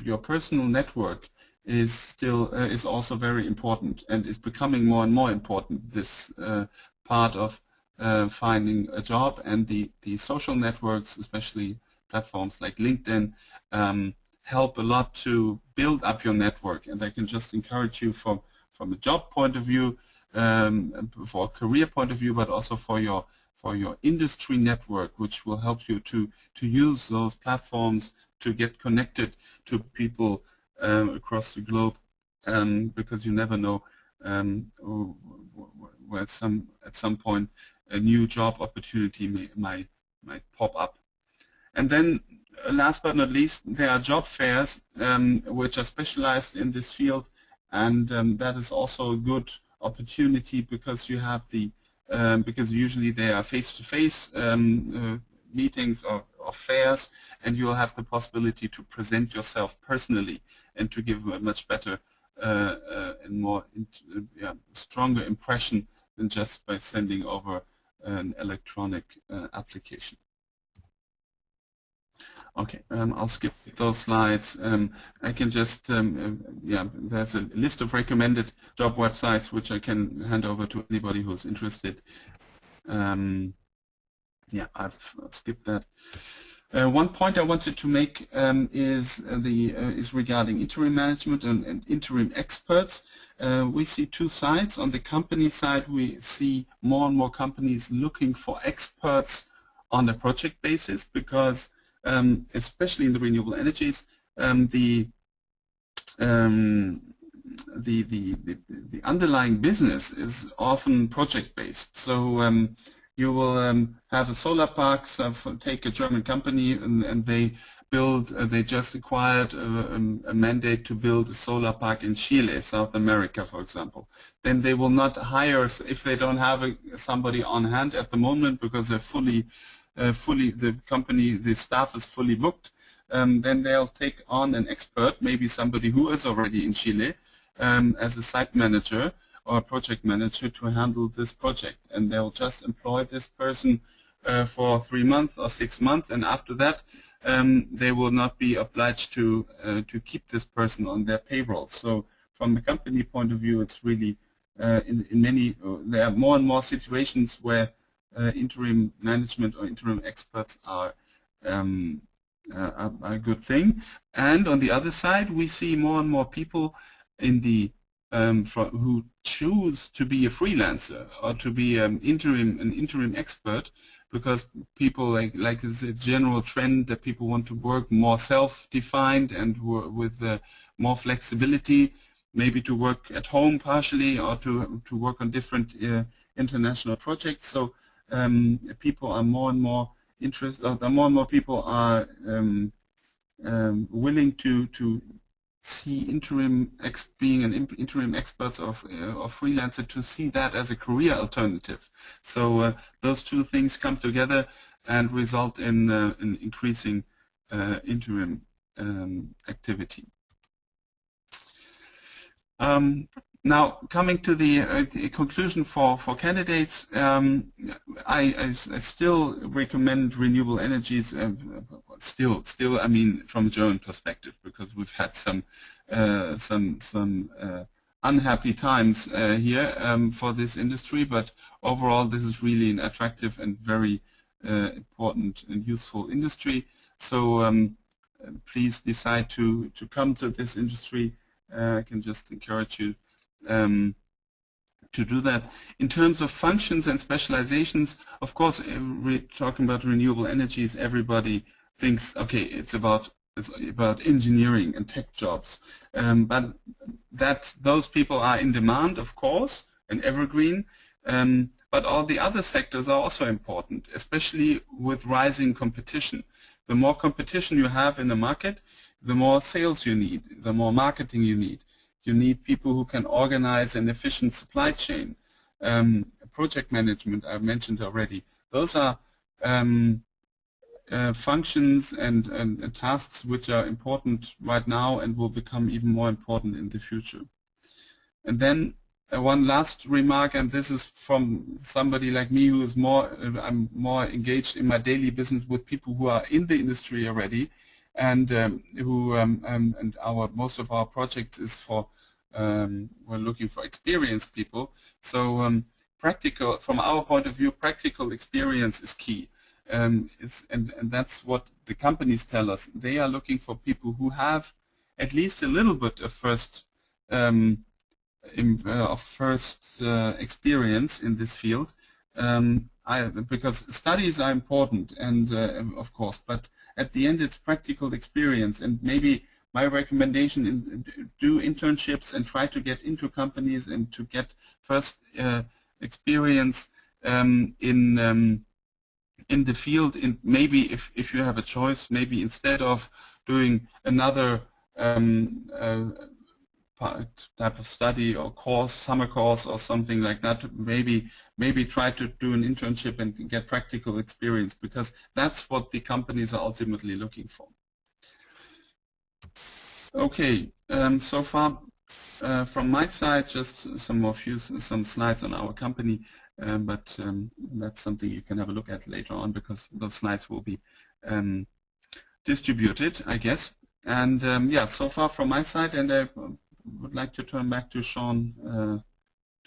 Your personal network is also very important, and is becoming more and more important. This part of finding a job, and the social networks, especially platforms like LinkedIn, help a lot to build up your network. And I can just encourage you from a job point of view, for a career point of view, but also for your industry network, which will help you to use those platforms to get connected to people across the globe, because you never know where at some point a new job opportunity might pop up. And then last but not least, there are job fairs which are specialized in this field, and that is also a good opportunity, because you have because usually they are face-to-face meetings or fairs, and you'll have the possibility to present yourself personally and to give a much better and more stronger impression than just by sending over an electronic application. Okay, I'll skip those slides. I can just, there's a list of recommended job websites which I can hand over to anybody who's interested. Yeah, I've skipped that. One point I wanted to make is regarding interim management and interim experts. We see two sides. On the company side, we see more and more companies looking for experts on a project basis, because especially in the renewable energies, the underlying business is often project-based. So you will have a solar park. So take a German company, and they just acquired a mandate to build a solar park in Chile, South America, for example. Then they will not hire, if they don't have somebody on hand at the moment, because they're the staff is fully booked. Then they'll take on an expert, maybe somebody who is already in Chile, as a site manager or a project manager to handle this project, and they'll just employ this person for 3 months or 6 months, and after that they will not be obliged to keep this person on their payroll. So from the company point of view, it's really there are more and more situations where interim management or interim experts are a good thing. And on the other side, we see more and more people in the who choose to be a freelancer or to be an interim expert, because people like there's a general trend that people want to work more self-defined and with more flexibility, maybe to work at home partially or to work on different international projects. So people are more and more interested, or more and more people are willing to see being an interim expert or freelancer, to see that as a career alternative. So those two things come together and result in an increasing interim activity. Now, coming to the conclusion for candidates, I still recommend renewable energies. Still, I mean, from a German perspective, because we've had some unhappy times here for this industry. But overall, this is really an attractive and very important and useful industry. So please decide to come to this industry. I can just encourage you to do that. In terms of functions and specializations, of course, we're talking about renewable energies. Everybody thinks, okay, it's about engineering and tech jobs, but those people are in demand, of course, and evergreen. But all the other sectors are also important, especially with rising competition. The more competition you have in the market, the more sales you need, the more marketing you need. You need people who can organize an efficient supply chain. Project management, I mentioned already. Those are functions and tasks which are important right now and will become even more important in the future. And then one last remark, and this is from somebody like me who is I'm more engaged in my daily business with people who are in the industry already, and most of our projects is for we're looking for experienced people. So practical, from our point of view, practical experience is key. And that's what the companies tell us. They are looking for people who have at least a little bit of first experience in this field. Because studies are important, and of course, but at the end it's practical experience. And maybe my recommendation is do internships and try to get into companies and to get first experience in the field. And maybe if you have a choice, maybe instead of doing another type of study or course, summer course or something like that, maybe try to do an internship and get practical experience, because that's what the companies are ultimately looking for. Okay, so far from my side, just some slides on our company, but that's something you can have a look at later on, because those slides will be distributed, I guess. And yeah, so far from my side, and I would like to turn back to Sean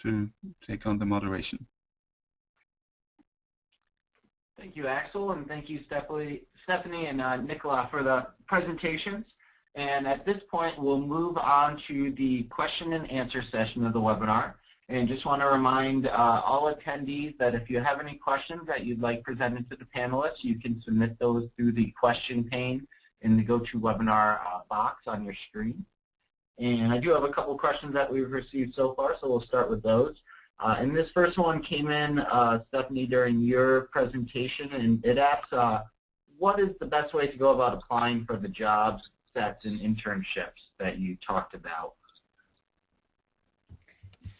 to take on the moderation. Thank you, Axel, and thank you, Stephanie and Nicola, for the presentations. And at this point, we'll move on to the question and answer session of the webinar. And just want to remind all attendees that if you have any questions that you'd like presented to the panelists, you can submit those through the question pane in the GoToWebinar box on your screen. And I do have a couple questions that we've received so far, so we'll start with those. And this first one came in, Stephanie, during your presentation, and it asks, what is the best way to go about applying for the jobs, sets, and internships that you talked about?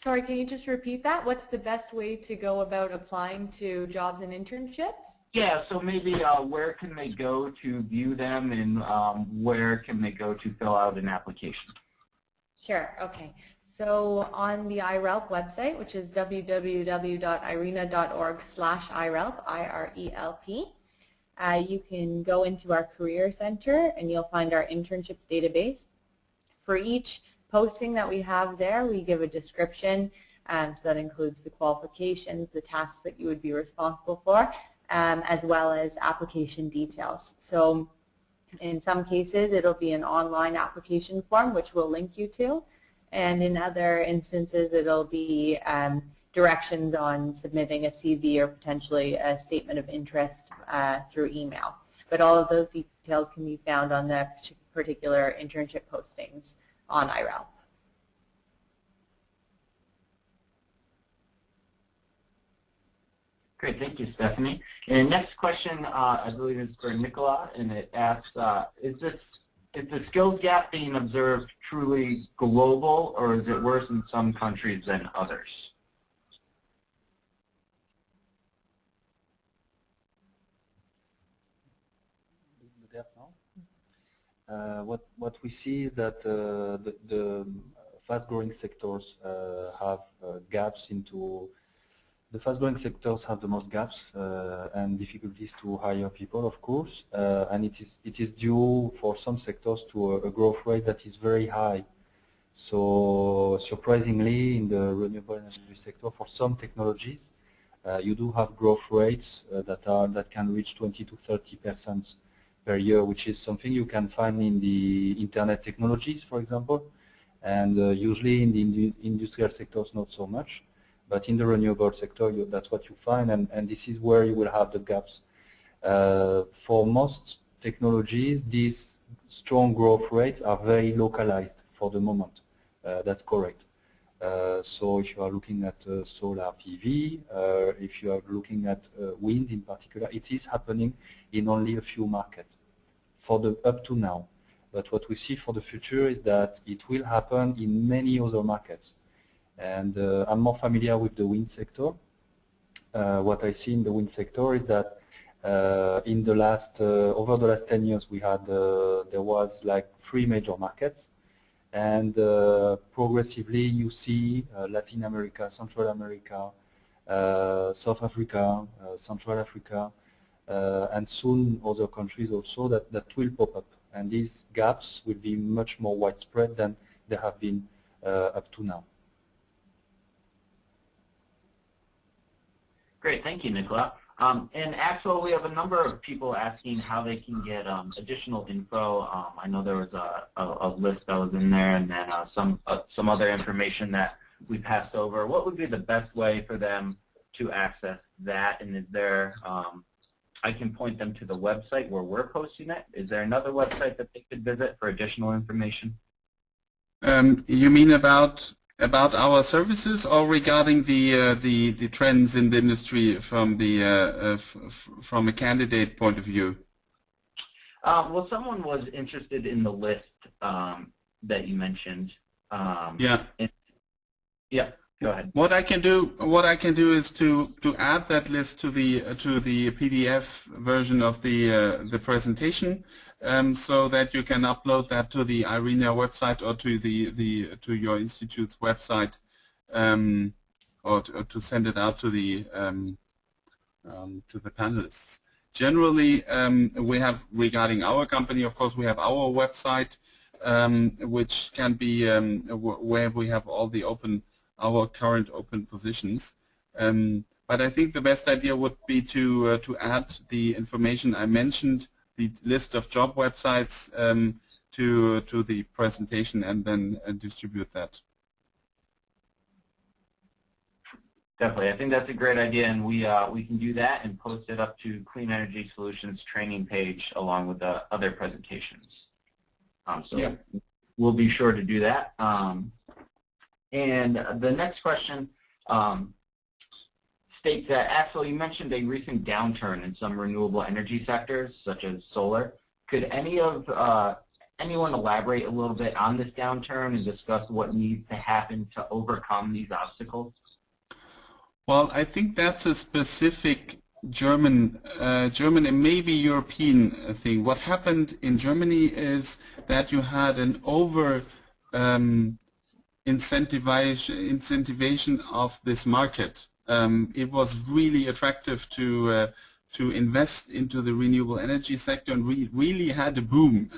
Sorry, can you just repeat that? What's the best way to go about applying to jobs and internships? Yeah, so maybe where can they go to view them, and where can they go to fill out an application? Sure, okay. So on the IRELP website, which is www.irena.org/IRELP, IRELP, you can go into our Career Center and you'll find our internships database. For each posting that we have there, we give a description, so that includes the qualifications, the tasks that you would be responsible for, as well as application details. So in some cases, it'll be an online application form, which we'll link you to, and in other instances, it'll be directions on submitting a CV or potentially a statement of interest through email. But all of those details can be found on the particular internship postings on IREL. Great, thank you, Stephanie. And next question, I believe, is for Nicola, and it asks, is the skills gap being observed truly global, or is it worse in some countries than others? What we see is that the fast-growing sectors have gaps into. The fast-growing sectors have the most gaps and difficulties to hire people, of course, and it is due for some sectors to a growth rate that is very high. So surprisingly, in the renewable energy sector, for some technologies, you do have growth rates that can reach 20 to 30% per year, which is something you can find in the internet technologies, for example, and usually in the industrial sectors not so much. But in the renewable sector, that's what you find, and this is where you will have the gaps. For most technologies, these strong growth rates are very localized for the moment. That's correct. So if you are looking at solar PV, if you are looking at wind in particular, it is happening in only a few markets up to now. But what we see for the future is that it will happen in many other markets. And I'm more familiar with the wind sector. What I see in the wind sector is that in the last, over the last 10 years, there was like 3 major markets, and progressively you see Latin America, Central America, South Africa, Central Africa, and soon other countries also that will pop up. And these gaps will be much more widespread than they have been up to now. Great, thank you, Nicola. And Axel, we have a number of people asking how they can get additional info. I know there was a list that was in there, and then some other information that we passed over. What would be the best way for them to access that? And is there, I can point them to the website where we're posting it. Is there another website that they could visit for additional information? You mean about our services, or regarding the trends in the industry from the from a candidate point of view? Well, someone was interested in the list that you mentioned. Yeah. Yeah. Go ahead. What I can do is to add that list to the PDF version of the presentation, so that you can upload that to the IRENA website or to your institute's website, or to send it out to the panelists. Generally, we have, regarding our company, of course, we have our website, which can be where we have all the our current open positions. But I think the best idea would be to add the information I mentioned, the list of job websites, to the presentation, and then distribute that. Definitely, I think that's a great idea, and we can do that and post it up to Clean Energy Solutions training page along with the other presentations. So yeah, we'll be sure to do that. And the next question states that, Axel, you mentioned a recent downturn in some renewable energy sectors, such as solar. Could anyone elaborate a little bit on this downturn and discuss what needs to happen to overcome these obstacles? Well, I think that's a specific German and maybe European thing. What happened in Germany is that you had an incentivization of this market. It was really attractive to invest into the renewable energy sector, and really had a boom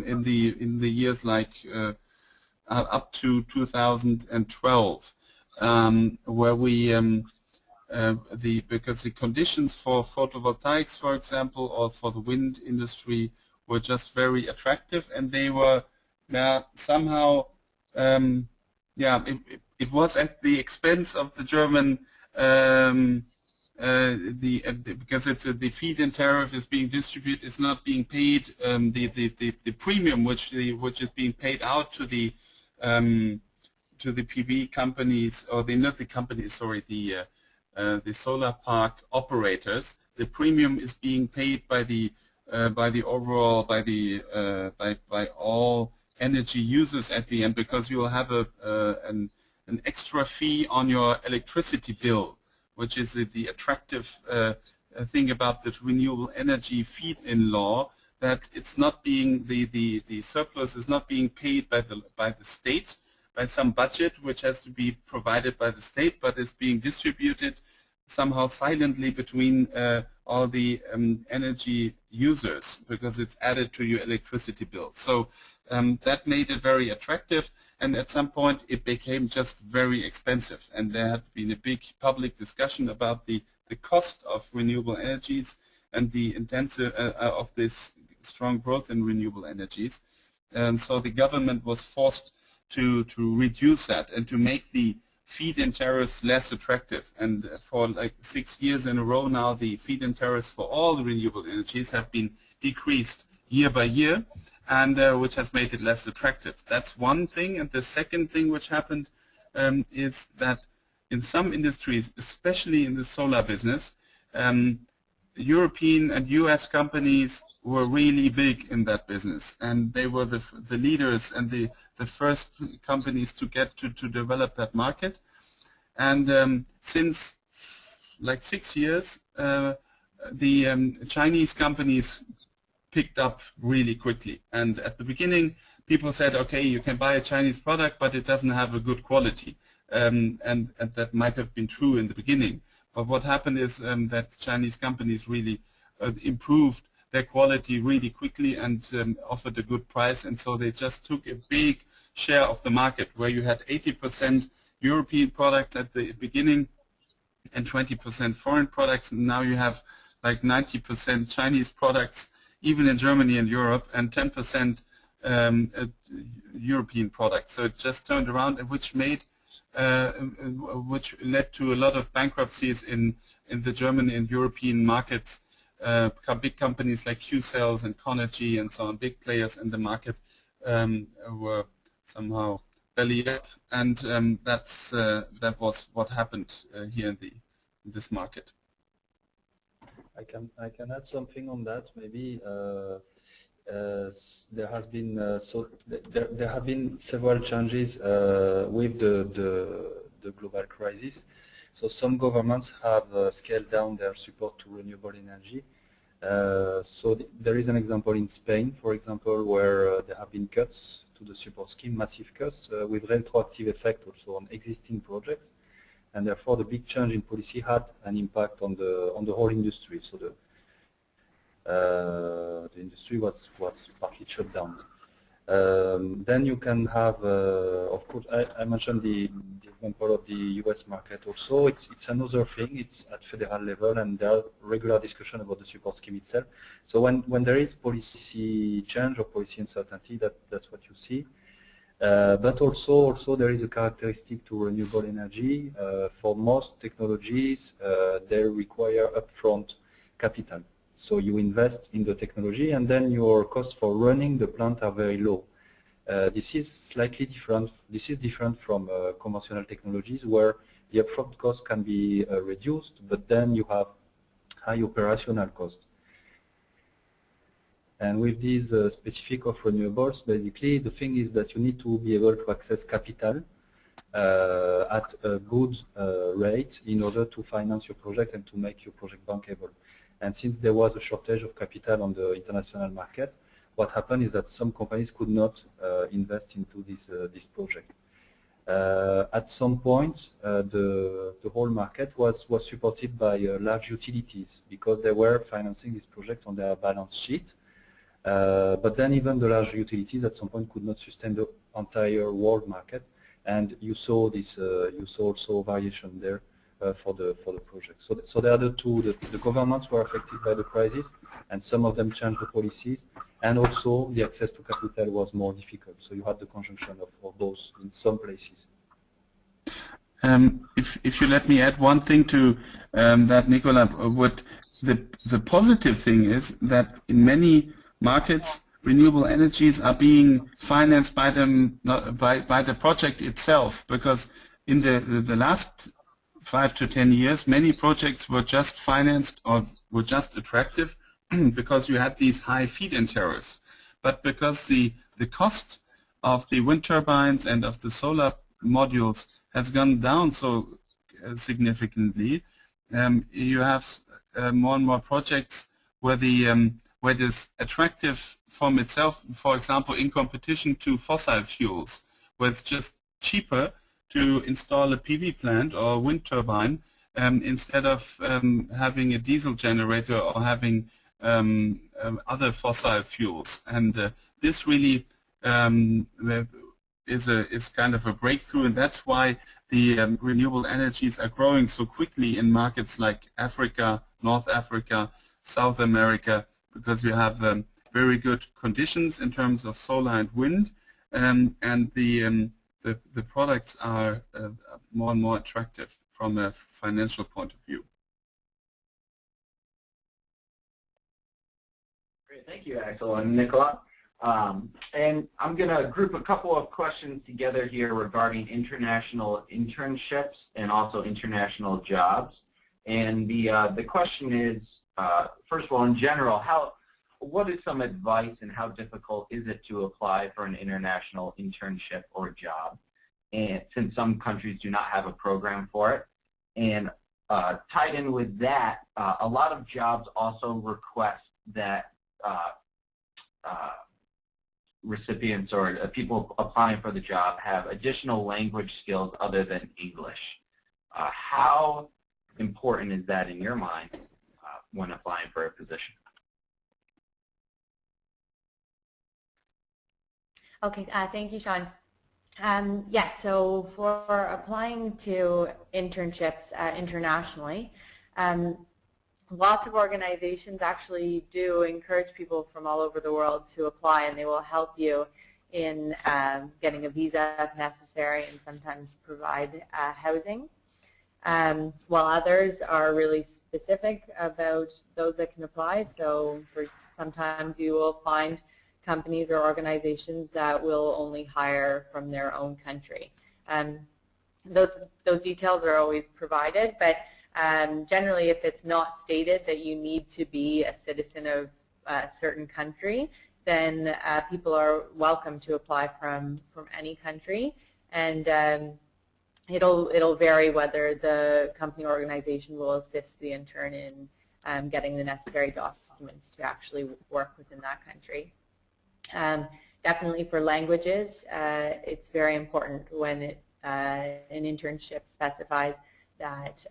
in the years like up to 2012, where we because the conditions for photovoltaics, for example, or for the wind industry were just very attractive, and they were somehow it was at the expense of the German because it's the feed-in tariff is being distributed, is not being paid. The premium which is being paid out to the PV companies, or not the companies, sorry, the solar park operators. The premium is being paid by the overall by all energy users at the end, because you will have an extra fee on your electricity bill, which is the attractive thing about the renewable energy feed-in law, that it's not being the surplus is not being paid by the state, by some budget which has to be provided by the state, but is being distributed somehow silently between all the energy users, because it's added to your electricity bill. So that made it very attractive, and at some point it became just very expensive, and there had been a big public discussion about the cost of renewable energies and the intensive of this strong growth in renewable energies. So the government was forced to reduce that and to make the feed-in tariffs less attractive. And for like 6 years in a row now, the feed-in tariffs for all the renewable energies have been decreased year by year, and which has made it less attractive. That's one thing. And the second thing which happened is that in some industries, especially in the solar business, European and US companies were really big in that business, and they were the leaders and the first companies to get to develop that market. And since like 6 years, the Chinese companies picked up really quickly. And at the beginning, people said, okay, you can buy a Chinese product, but it doesn't have a good quality. And that might have been true in the beginning. But what happened is that Chinese companies really improved their quality really quickly and offered a good price, and so they just took a big share of the market, where you had 80% European products at the beginning and 20% foreign products, and now you have like 90% Chinese products, even in Germany and Europe, and 10% European products. So it just turned around, which made which led to a lot of bankruptcies in the German and European markets. Big companies like Q-Cells and Conergy and so on, big players in the market, were somehow belly up, and that was what happened here in this market. I can add something on that. Maybe there has been there have been several changes with the global crisis. So some governments have scaled down their support to renewable energy. So there is an example in Spain, for example, where there have been cuts to the support scheme, massive cuts, with retroactive effect also on existing projects, and therefore the big change in policy had an impact on the whole industry. So the industry was partly shut down. Then you can have, of course, I mentioned the example of the US market also. It's another thing. It's at federal level, and there are regular discussion about the support scheme itself. So when there is policy change or policy uncertainty, that's what you see. But also there is a characteristic to renewable energy. For most technologies, they require upfront capital. So you invest in the technology, and then your costs for running the plant are very low. This is slightly different. This is different from conventional technologies, where the upfront cost can be reduced, but then you have high operational costs. And with these specific of renewables, basically the thing is that you need to be able to access capital at a good rate in order to finance your project and to make your project bankable. And since there was a shortage of capital on the international market, what happened is that some companies could not invest into this project. At some point, the whole market was supported by large utilities, because they were financing this project on their balance sheet. But then even the large utilities at some point could not sustain the entire world market, and you saw this. You saw also variation there for the project. So there are the two. The governments were affected by the crisis, and some of them changed the policies, and also the access to capital was more difficult. So you had the conjunction of both in some places. If you let me add one thing to that, Nicola, what the positive thing is that in many markets, renewable energies are being financed by them, by the project itself, because in the last 5 to 10 years, many projects were just financed or were just attractive because you had these high feed-in tariffs. But because the cost of the wind turbines and of the solar modules has gone down so significantly, you have more and more projects where where it is attractive from itself, for example, in competition to fossil fuels, where it's just cheaper to install a PV plant or a wind turbine instead of having a diesel generator or having other fossil fuels. And this really is kind of a breakthrough, and that's why the renewable energies are growing so quickly in markets like Africa, North Africa, South America, because you have very good conditions in terms of solar and wind, and the products are more and more attractive from a financial point of view. Great, thank you, Axel and Nicola. And I'm going to group a couple of questions together here regarding international internships and also international jobs. And the question is, first of all, in general, what is some advice and how difficult is it to apply for an international internship or job? And since some countries do not have a program for it, and tied in with that, a lot of jobs also request that recipients or people applying for the job have additional language skills other than English. How important is that in your mind when applying for a position? Okay, thank you, Sean. Yeah, so for applying to internships internationally, lots of organizations actually do encourage people from all over the world to apply, and they will help you in getting a visa if necessary and sometimes provide housing. While others are really specific about those that can apply, so sometimes you will find companies or organizations that will only hire from their own country. Those details are always provided, but generally, if it's not stated that you need to be a citizen of a certain country, then people are welcome to apply from any country, and it'll vary whether the company or organization will assist the intern in getting the necessary documents to actually work within that country. Definitely for languages, it's very important when an internship specifies that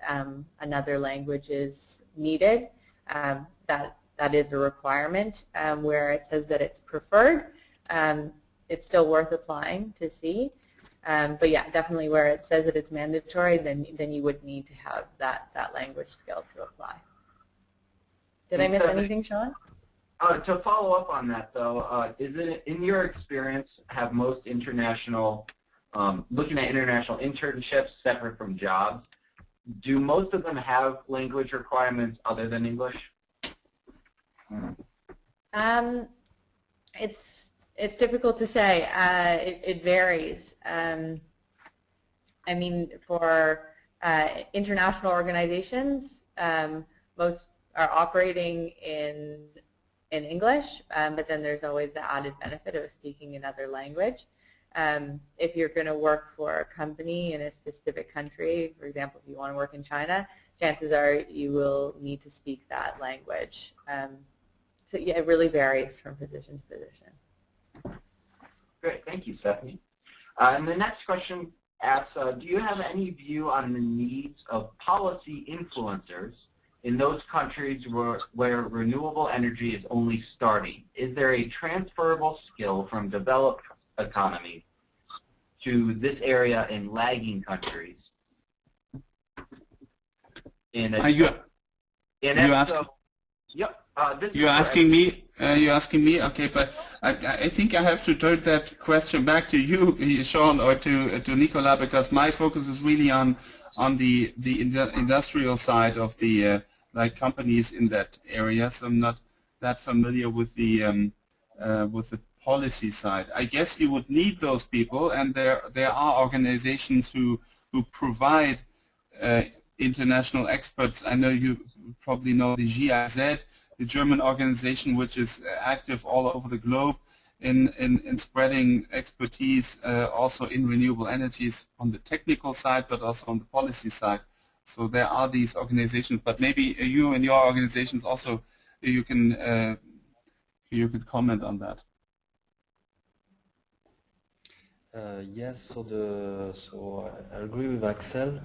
another language is needed. That is a requirement. Where it says that it's preferred, it's still worth applying to see. But yeah, definitely where it says that it's mandatory, then you would need to have that language skill to apply. Did I miss anything, Sean? To follow up on that, though, is it, in your experience, have most international, looking at international internships separate from jobs, do most of them have language requirements other than English? It's difficult to say. It varies. I mean, for international organizations, most are operating in English, but then there's always the added benefit of speaking another language. If you're going to work for a company in a specific country, for example, if you want to work in China, chances are you will need to speak that language. So yeah, it really varies from position to position. Great, thank you, Stephanie. And the next question asks, do you have any view on the needs of policy influencers in those countries where renewable energy is only starting? Is there a transferable skill from developed economies to this area in lagging countries? Yep. You're asking me? You're asking me? Okay, but I think I have to turn that question back to you, Sean, or to Nicola, because my focus is really on the industrial side of the like companies in that area. So I'm not that familiar with the policy side. I guess you would need those people, and there are organizations who provide international experts. I know you probably know the GIZ, the German organization, which is active all over the globe in spreading expertise also in renewable energies on the technical side, but also on the policy side. So there are these organizations, but maybe you and your organizations also you can comment on that. Yes, so I agree with Axel.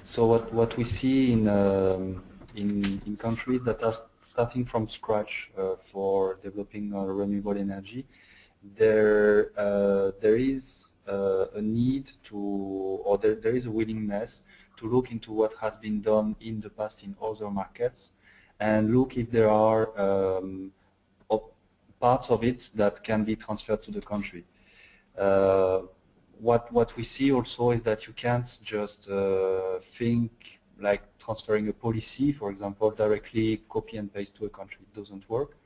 So what we see in countries that are starting from scratch for developing renewable energy, there is a need to, or there is a willingness to look into what has been done in the past in other markets, and look if there are parts of it that can be transferred to the country. What we see also is that you can't just think like transferring a policy, for example, directly copy and paste to a country. It doesn't work.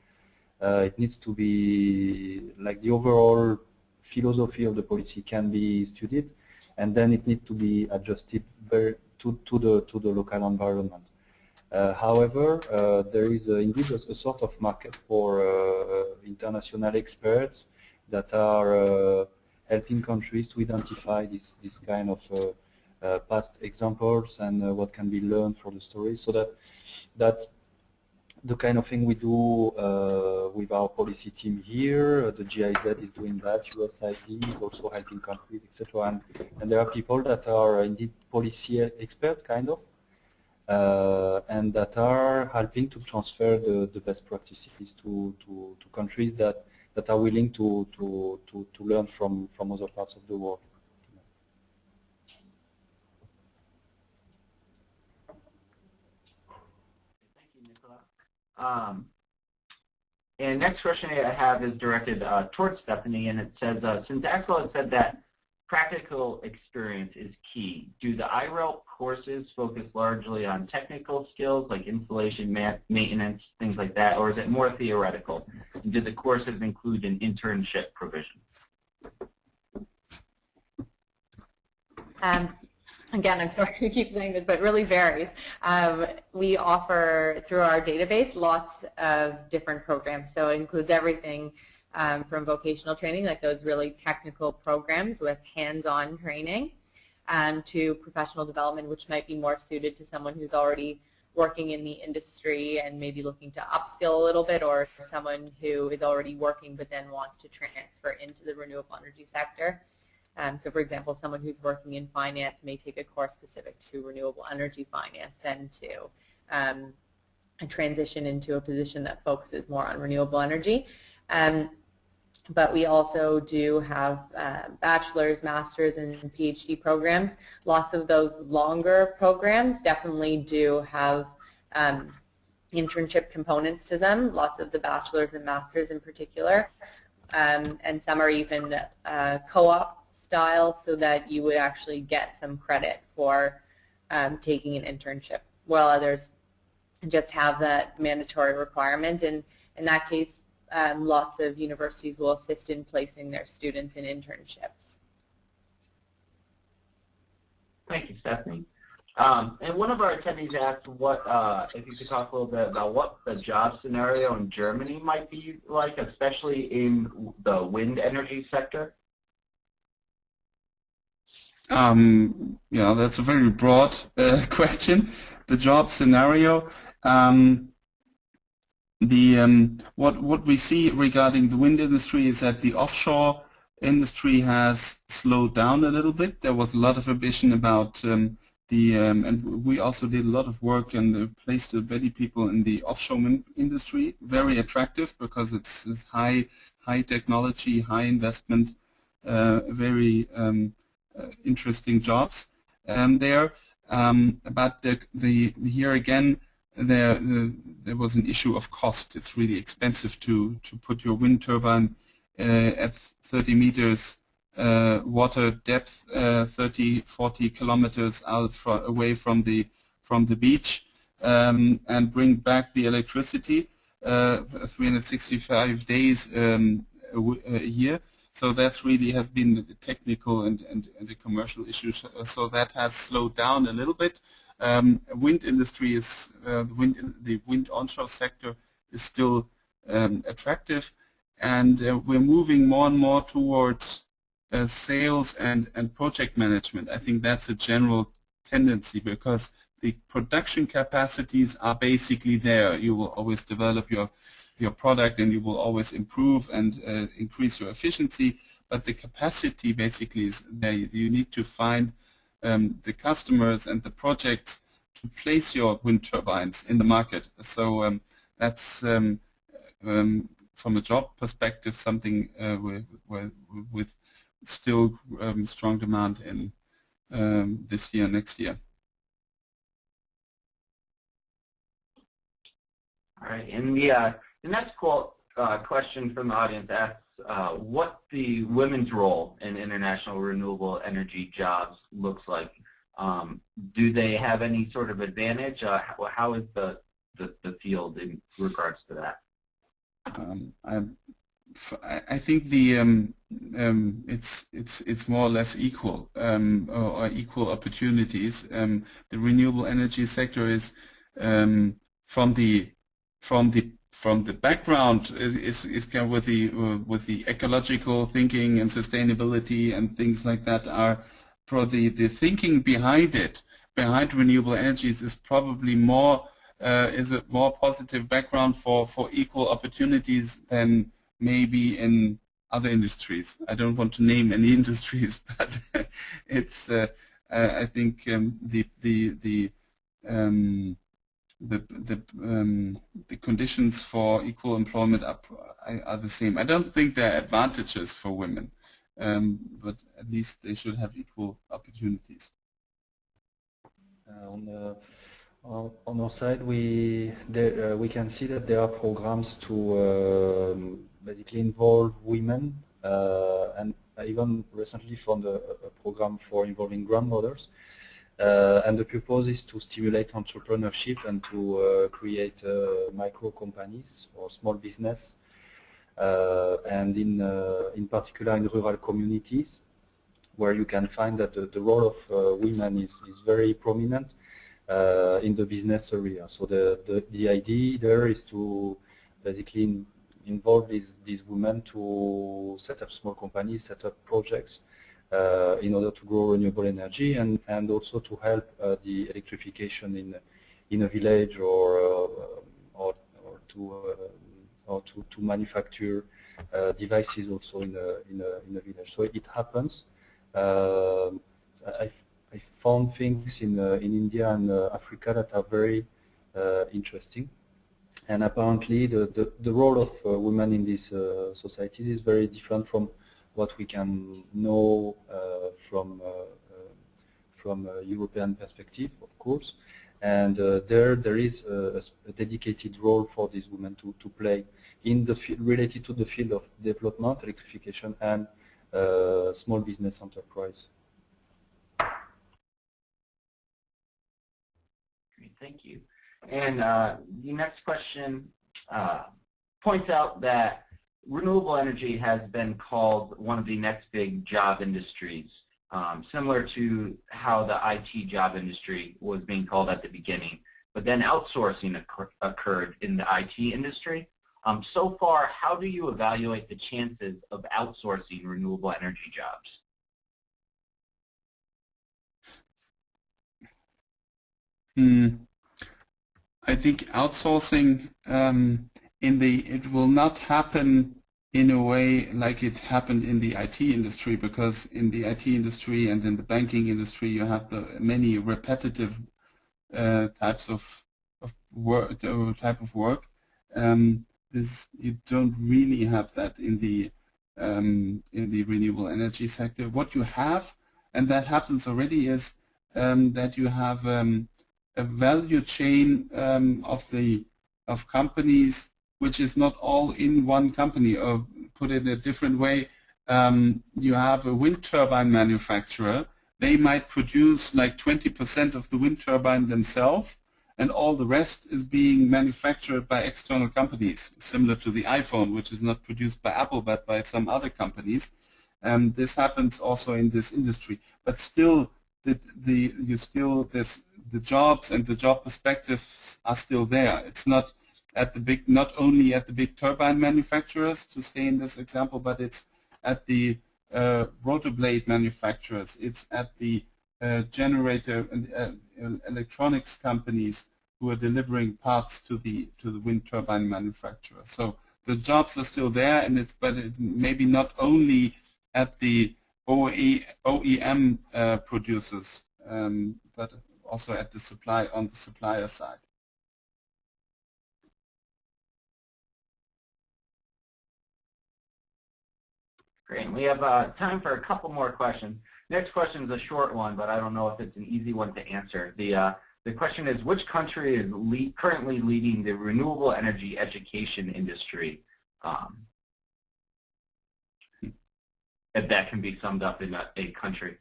It needs to be like the overall philosophy of the policy can be studied, and then it needs to be adjusted to the local environment. However, there is indeed a sort of market for international experts that are helping countries to identify this kind of past examples and what can be learned from the stories. So that's the kind of thing we do with our policy team here. The GIZ is doing that, USID is also helping countries, etc. And there are people that are indeed policy experts, kind of, and that are helping to transfer the best practices to countries that are willing to learn from other parts of the world. Thank you, Nicola. And next question I have is directed towards Stephanie, and it says, since Axel has said that practical experience is key, do the IREL courses focus largely on technical skills like installation, maintenance, things like that, or is it more theoretical? And do the courses include an internship provision? Again, I'm sorry to keep saying this, but it really varies. We offer, through our database, lots of different programs. So it includes everything from vocational training, like those really technical programs with hands-on training, to professional development, which might be more suited to someone who's already working in the industry and maybe looking to upskill a little bit, or someone who is already working but then wants to transfer into the renewable energy sector. So for example, someone who's working in finance may take a course specific to renewable energy finance, then to transition into a position that focuses more on renewable energy. But we also do have bachelor's, master's, and PhD programs. Lots of those longer programs definitely do have internship components to them, lots of the bachelor's and master's in particular. And some are even co-op style, so that you would actually get some credit for taking an internship, while others just have that mandatory requirement. And in that case, lots of universities will assist in placing their students in internships. Thank you, Stephanie. And one of our attendees asked what, if you could talk a little bit about what the job scenario in Germany might be like, especially in the wind energy sector. Yeah, that's a very broad question. The job scenario. What we see regarding the wind industry is that the offshore industry has slowed down a little bit. There was a lot of ambition about and we also did a lot of work and placed many people in the offshore wind industry. Very attractive because it's high technology, high investment, very interesting jobs there. But here again, there was an issue of cost. It's really expensive to put your wind turbine at 30 meters water depth, 30, 40 kilometers out away from the beach, and bring back the electricity 365 days a year. So that's really has been a technical and a commercial issue. So that has slowed down a little bit. Wind industry is the wind onshore sector is still attractive, and we're moving more and more towards sales and project management. I think that's a general tendency because the production capacities are basically there. You will always develop your product and you will always improve and increase your efficiency, but the capacity basically is there. You need to find the customers and the projects to place your wind turbines in the market. So that's from a job perspective something with still strong demand in this year, next year. All right, and the next question from the audience asks what the women's role in international renewable energy jobs looks like. Do they have any sort of advantage? How is the field in regards to that? I think the it's more or less equal or equal opportunities. The renewable energy sector is from the background is kind of with the ecological thinking and sustainability and things like that are probably the thinking behind it, behind renewable energies is probably more is a more positive background for equal opportunities than maybe in other industries. I don't want to name any industries, but it's I think the conditions for equal employment are the same. I don't think there are advantages for women, but at least they should have equal opportunities. On our side, we can see that there are programs to basically involve women, and even recently found a program for involving grandmothers. And the purpose is to stimulate entrepreneurship and to create micro companies or small business, and in particular in rural communities, where you can find that the role of women is very prominent in the business area. So the idea there is to basically involve these women to set up small companies, set up projects in order to grow renewable energy and also to help the electrification in a village or to manufacture devices also in a village. So it happens. I found things in India and Africa that are very interesting, and apparently the role of women in these societies is very different from what we can know from a European perspective, of course. And there is a dedicated role for these women to play in the field related to the field of development, electrification, and small business enterprise. Great, thank you. And the next question points out that renewable energy has been called one of the next big job industries, similar to how the IT job industry was being called at the beginning. But then outsourcing occurred in the IT industry. So far, how do you evaluate the chances of outsourcing renewable energy jobs? I think outsourcing it will not happen in a way like it happened in the IT industry, because in the IT industry and in the banking industry you have the many repetitive types of work. You don't really have that in the renewable energy sector. What you have, and that happens already, is that you have a value chain of companies, which is not all in one company. Or put it a different way, you have a wind turbine manufacturer. They might produce like 20% of the wind turbine themselves, and all the rest is being manufactured by external companies, similar to the iPhone, which is not produced by Apple but by some other companies. This happens also in this industry, but still, the jobs and the job perspectives are still there. It's not at the big, not only at the big turbine manufacturers, to stay in this example, but it's at the rotor blade manufacturers. It's at the generator and electronics companies who are delivering parts to the wind turbine manufacturer. So the jobs are still there, and but it's maybe not only at the OEM producers, but also at the on the supplier side. Great. We have time for a couple more questions. Next question is a short one, but I don't know if it's an easy one to answer. The question is, which country is currently leading the renewable energy education industry? If that can be summed up in a country.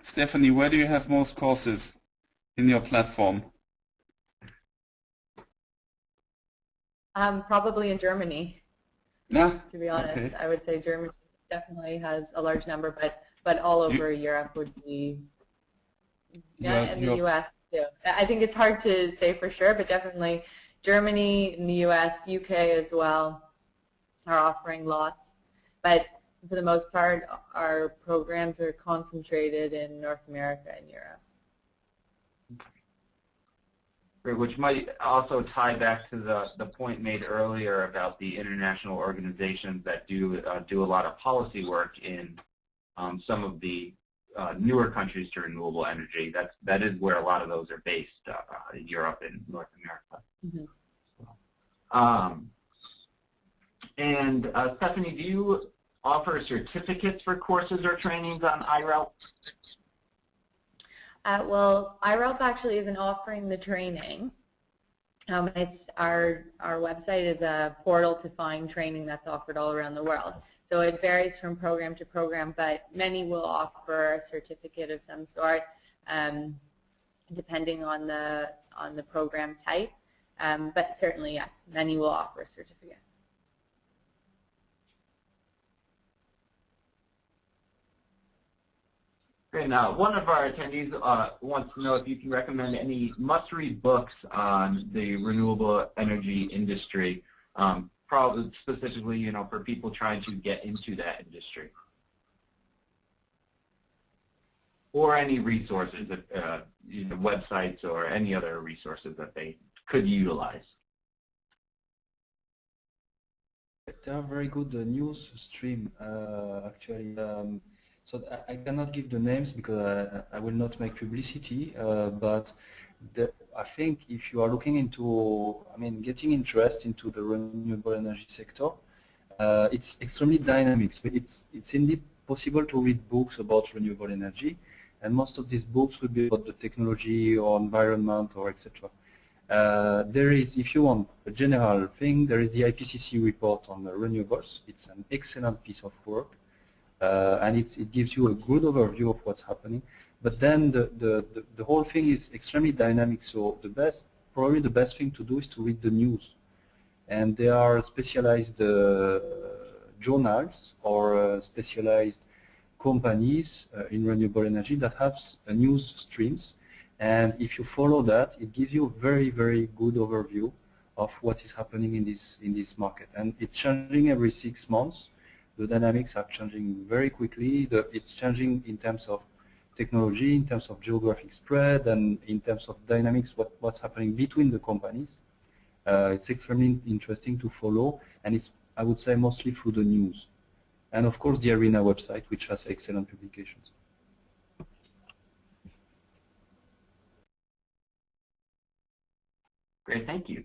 Stephanie, where do you have most courses in your platform? Probably in Germany. Yeah. To be honest, okay. I would say Germany definitely has a large number, but all over Europe would be, and the U.S. too. I think it's hard to say for sure, but definitely Germany, and the U.S., UK as well are offering lots. But for the most part, our programs are concentrated in North America and Europe. Which might also tie back to the point made earlier about the international organizations that do a lot of policy work in some of the newer countries to renewable energy. That is where a lot of those are based, in Europe and North America. Mm-hmm. And Stephanie, do you offer certificates for courses or trainings on IRELP? Well, IRELP actually isn't offering the training. It's our website is a portal to find training that's offered all around the world. So it varies from program to program, but many will offer a certificate of some sort, depending on the program type. But certainly, yes, many will offer a certificate. Great. Now, one of our attendees wants to know if you can recommend any must-read books on the renewable energy industry, probably specifically, for people trying to get into that industry, or any resources, websites or any other resources that they could utilize. There are very good news stream actually. So I cannot give the names because I will not make publicity, but I think if you are looking into, getting interest into the renewable energy sector, it's extremely dynamic. So it's indeed possible to read books about renewable energy, and most of these books will be about the technology or environment or etc. There is, if you want a general thing, there is the IPCC report on the renewables. It's an excellent piece of work. And it gives you a good overview of what's happening. But then the whole thing is extremely dynamic. So probably the best thing to do is to read the news. And there are specialized journals or specialized companies in renewable energy that have news streams. And if you follow that, it gives you a very, very good overview of what is happening in this market. And it's changing every 6 months. The dynamics are changing very quickly. It's changing in terms of technology, in terms of geographic spread, and in terms of dynamics, what's happening between the companies. It's extremely interesting to follow, and it's, I would say, mostly through the news. And of course, the IRENA website, which has excellent publications. Great, thank you.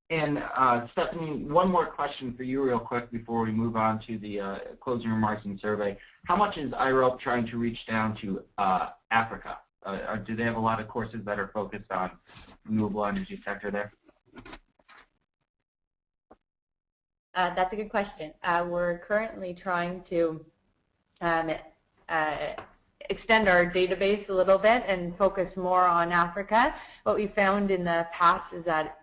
And Stephanie, one more question for you real quick before we move on to the closing remarks and survey. How much is IRELP trying to reach down to Africa? Do they have a lot of courses that are focused on renewable energy sector there? That's a good question. We're currently trying to extend our database a little bit and focus more on Africa. What we found in the past is that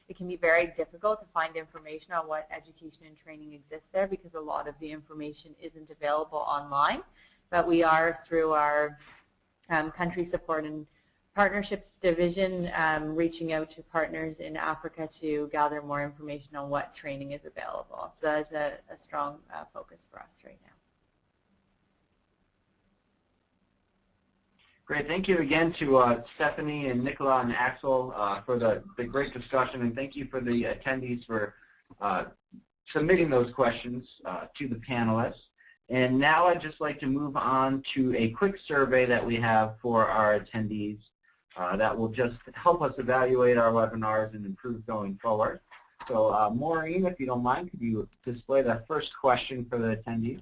it can be very difficult to find information on what education and training exists there because a lot of the information isn't available online. But we are, through our country support and partnerships division, reaching out to partners in Africa to gather more information on what training is available. So that's a strong focus for us right now. Great. Thank you again to Stephanie and Nicola and Axel for the great discussion, and thank you for the attendees for submitting those questions to the panelists. And now I'd just like to move on to a quick survey that we have for our attendees that will just help us evaluate our webinars and improve going forward. So Maureen, if you don't mind, could you display the first question for the attendees?